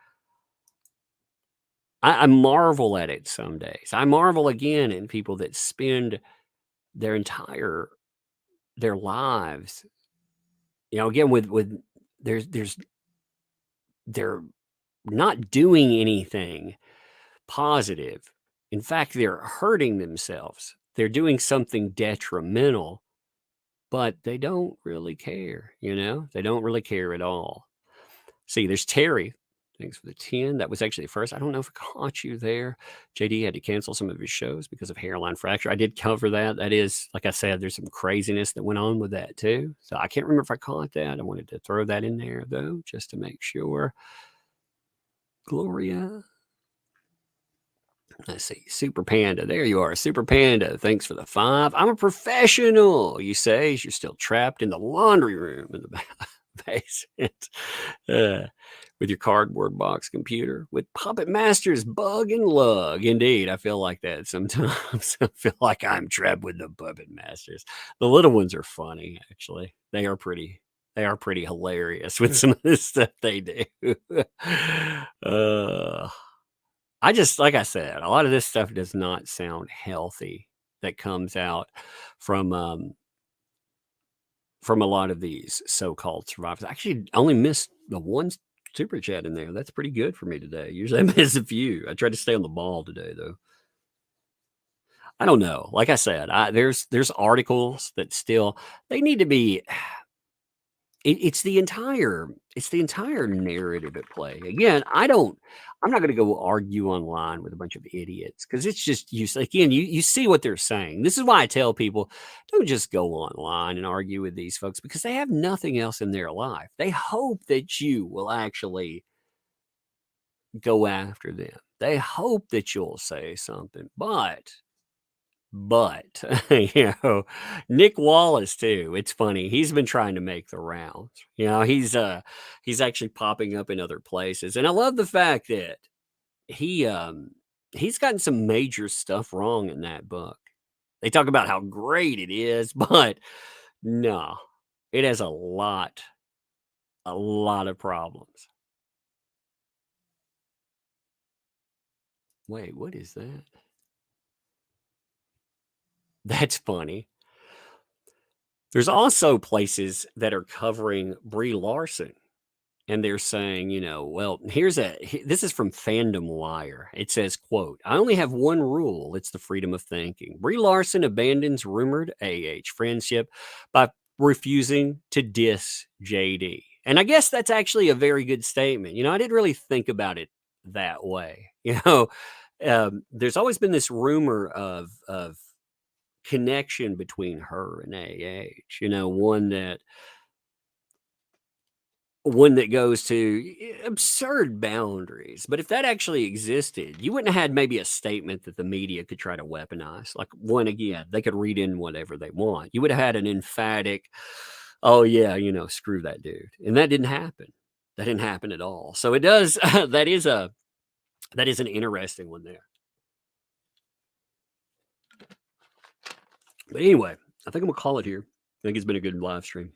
I marvel at it some days. I marvel again in people that spend their lives, again with they're not doing anything positive. In fact, they're hurting themselves. They're doing something detrimental, but they don't really care, They don't really care at all. See, there's Terry. Thanks for the 10. That was actually the first. I don't know if I caught you there. JD had to cancel some of his shows because of hairline fracture. I did cover that. That is, like I said, there's some craziness that went on with that too. So I can't remember if I caught that. I wanted to throw that in there, though, just to make sure. Gloria. Let's see. Super Panda. There you are. Super Panda. Thanks for the 5. I'm a professional, you say, as you're still trapped in the laundry room in the basement. With your cardboard box computer, with Puppet Master's bug and lug. Indeed, I feel like that sometimes. I feel like I'm trapped with the Puppet Masters. The little ones are funny, actually. They are pretty hilarious with some of the stuff they do. I just, like I said, a lot of this stuff does not sound healthy that comes out from a lot of these so-called survivors. I actually only missed the one super chat in there. That's pretty good for me today. Usually I miss a few. I tried to stay on the ball today, though. I don't know. Like I said, there's articles that still they need to be. It's the entire narrative at play. Again, I'm not going to go argue online with a bunch of idiots because it's just again, you see what they're saying. This is why I tell people don't just go online and argue with these folks because they have nothing else in their life. They hope that you will actually go after them. They hope that you'll say something, but Nick Wallace too. It's funny. He's been trying to make the rounds. He's actually popping up in other places. And I love the fact that he's gotten some major stuff wrong in that book. They talk about how great it is, but no, it has a lot of problems. Wait, what is that? That's funny. There's also places that are covering Brie Larson. And they're saying, well, this is from Fandom Wire. It says, quote, I only have one rule. It's the freedom of thinking. Brie Larson abandons rumored AH friendship by refusing to diss JD. And I guess that's actually a very good statement. You know, I didn't really think about it that way. You know, there's always been this rumor of connection between her and AH. You know, one that goes to absurd boundaries. But if that actually existed, you wouldn't have had maybe a statement that the media could try to weaponize. Like, one, again, they could read in whatever they want. You would have had an emphatic, oh yeah, you know, screw that dude. And that didn't happen. That didn't happen at all. So it does, that is an interesting one there. But anyway, I think I'm gonna call it here. I think it's been a good live stream.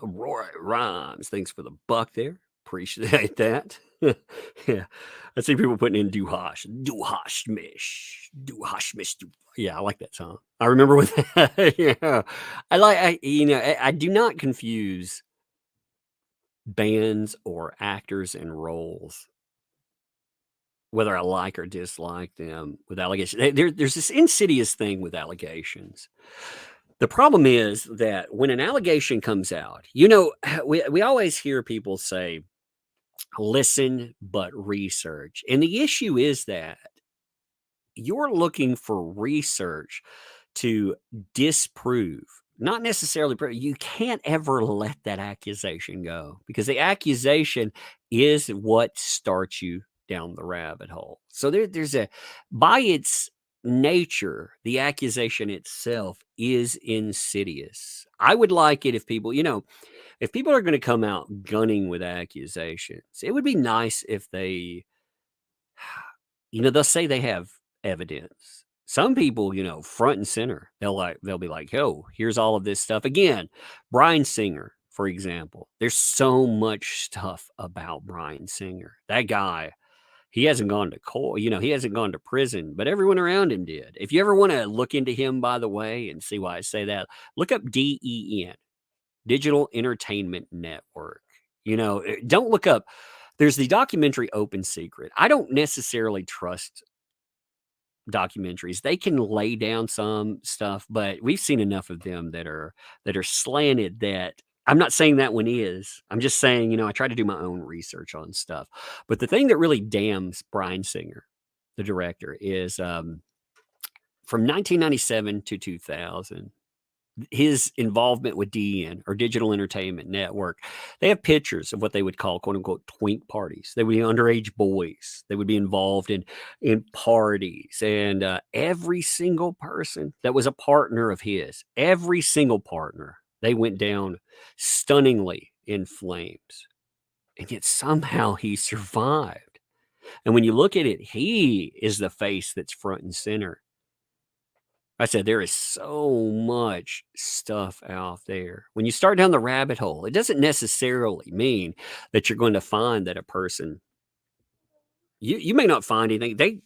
Roy Rhymes, thanks for the buck there. Appreciate that. Yeah, I see people putting in do hash mish. Yeah, I like that song. I remember with yeah, I do not confuse bands or actors and roles, whether I like or dislike them, with allegations. There's this insidious thing with allegations. The problem is that when an allegation comes out, you know, we always hear people say, listen, but research. And the issue is that you're looking for research to disprove, not necessarily prove. You can't ever let that accusation go, because the accusation is what starts you down the rabbit hole. So there's by its nature, the accusation itself is insidious. I would like it if people, if people are going to come out gunning with accusations, it would be nice if they, they'll say they have evidence. Some people, front and center, they'll be like, "Yo, here's all of this stuff." Again, Bryan Singer, for example. There's so much stuff about Bryan Singer. That guy, he hasn't gone to court, he hasn't gone to prison, but everyone around him did. If you ever want to look into him, by the way, and see why I say that, look up DEN, Digital Entertainment Network. Don't look up. There's the documentary Open Secret. I don't necessarily trust documentaries. They can lay down some stuff, but we've seen enough of them that are slanted. That I'm not saying that one is. I'm just saying, I try to do my own research on stuff. But the thing that really damns Bryan Singer, the director, is from 1997 to 2000, his involvement with DEN, or Digital Entertainment Network. They have pictures of what they would call, quote unquote, twink parties. They would be underage boys. They would be involved in parties. And every single person that was a partner of his, every single partner, they went down stunningly in flames. And yet somehow he survived. And when you look at it, he is the face that's front and center. I said, there is so much stuff out there. When you start down the rabbit hole, it doesn't necessarily mean that you're going to find that a person, you may not find anything.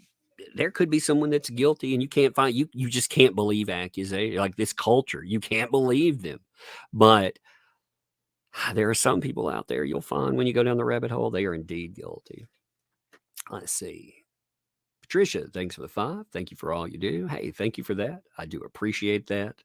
There could be someone that's guilty, and you can't find, you just can't believe accusations. Like this culture, you can't believe them. But there are some people out there you'll find when you go down the rabbit hole, they are indeed guilty. Let's see. Patricia, thanks for the 5. Thank you for all you do. Hey, thank you for that. I do appreciate that.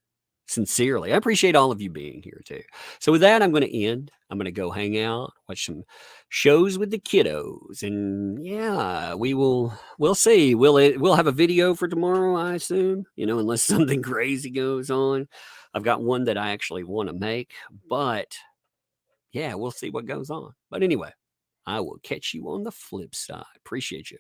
Sincerely. I appreciate all of you being here too. So with that, I'm going to end. I'm going to go hang out, watch some shows with the kiddos. And yeah, we'll see. We'll have a video for tomorrow, I assume, unless something crazy goes on. I've got one that I actually want to make, but yeah, we'll see what goes on. But anyway, I will catch you on the flip side. Appreciate you.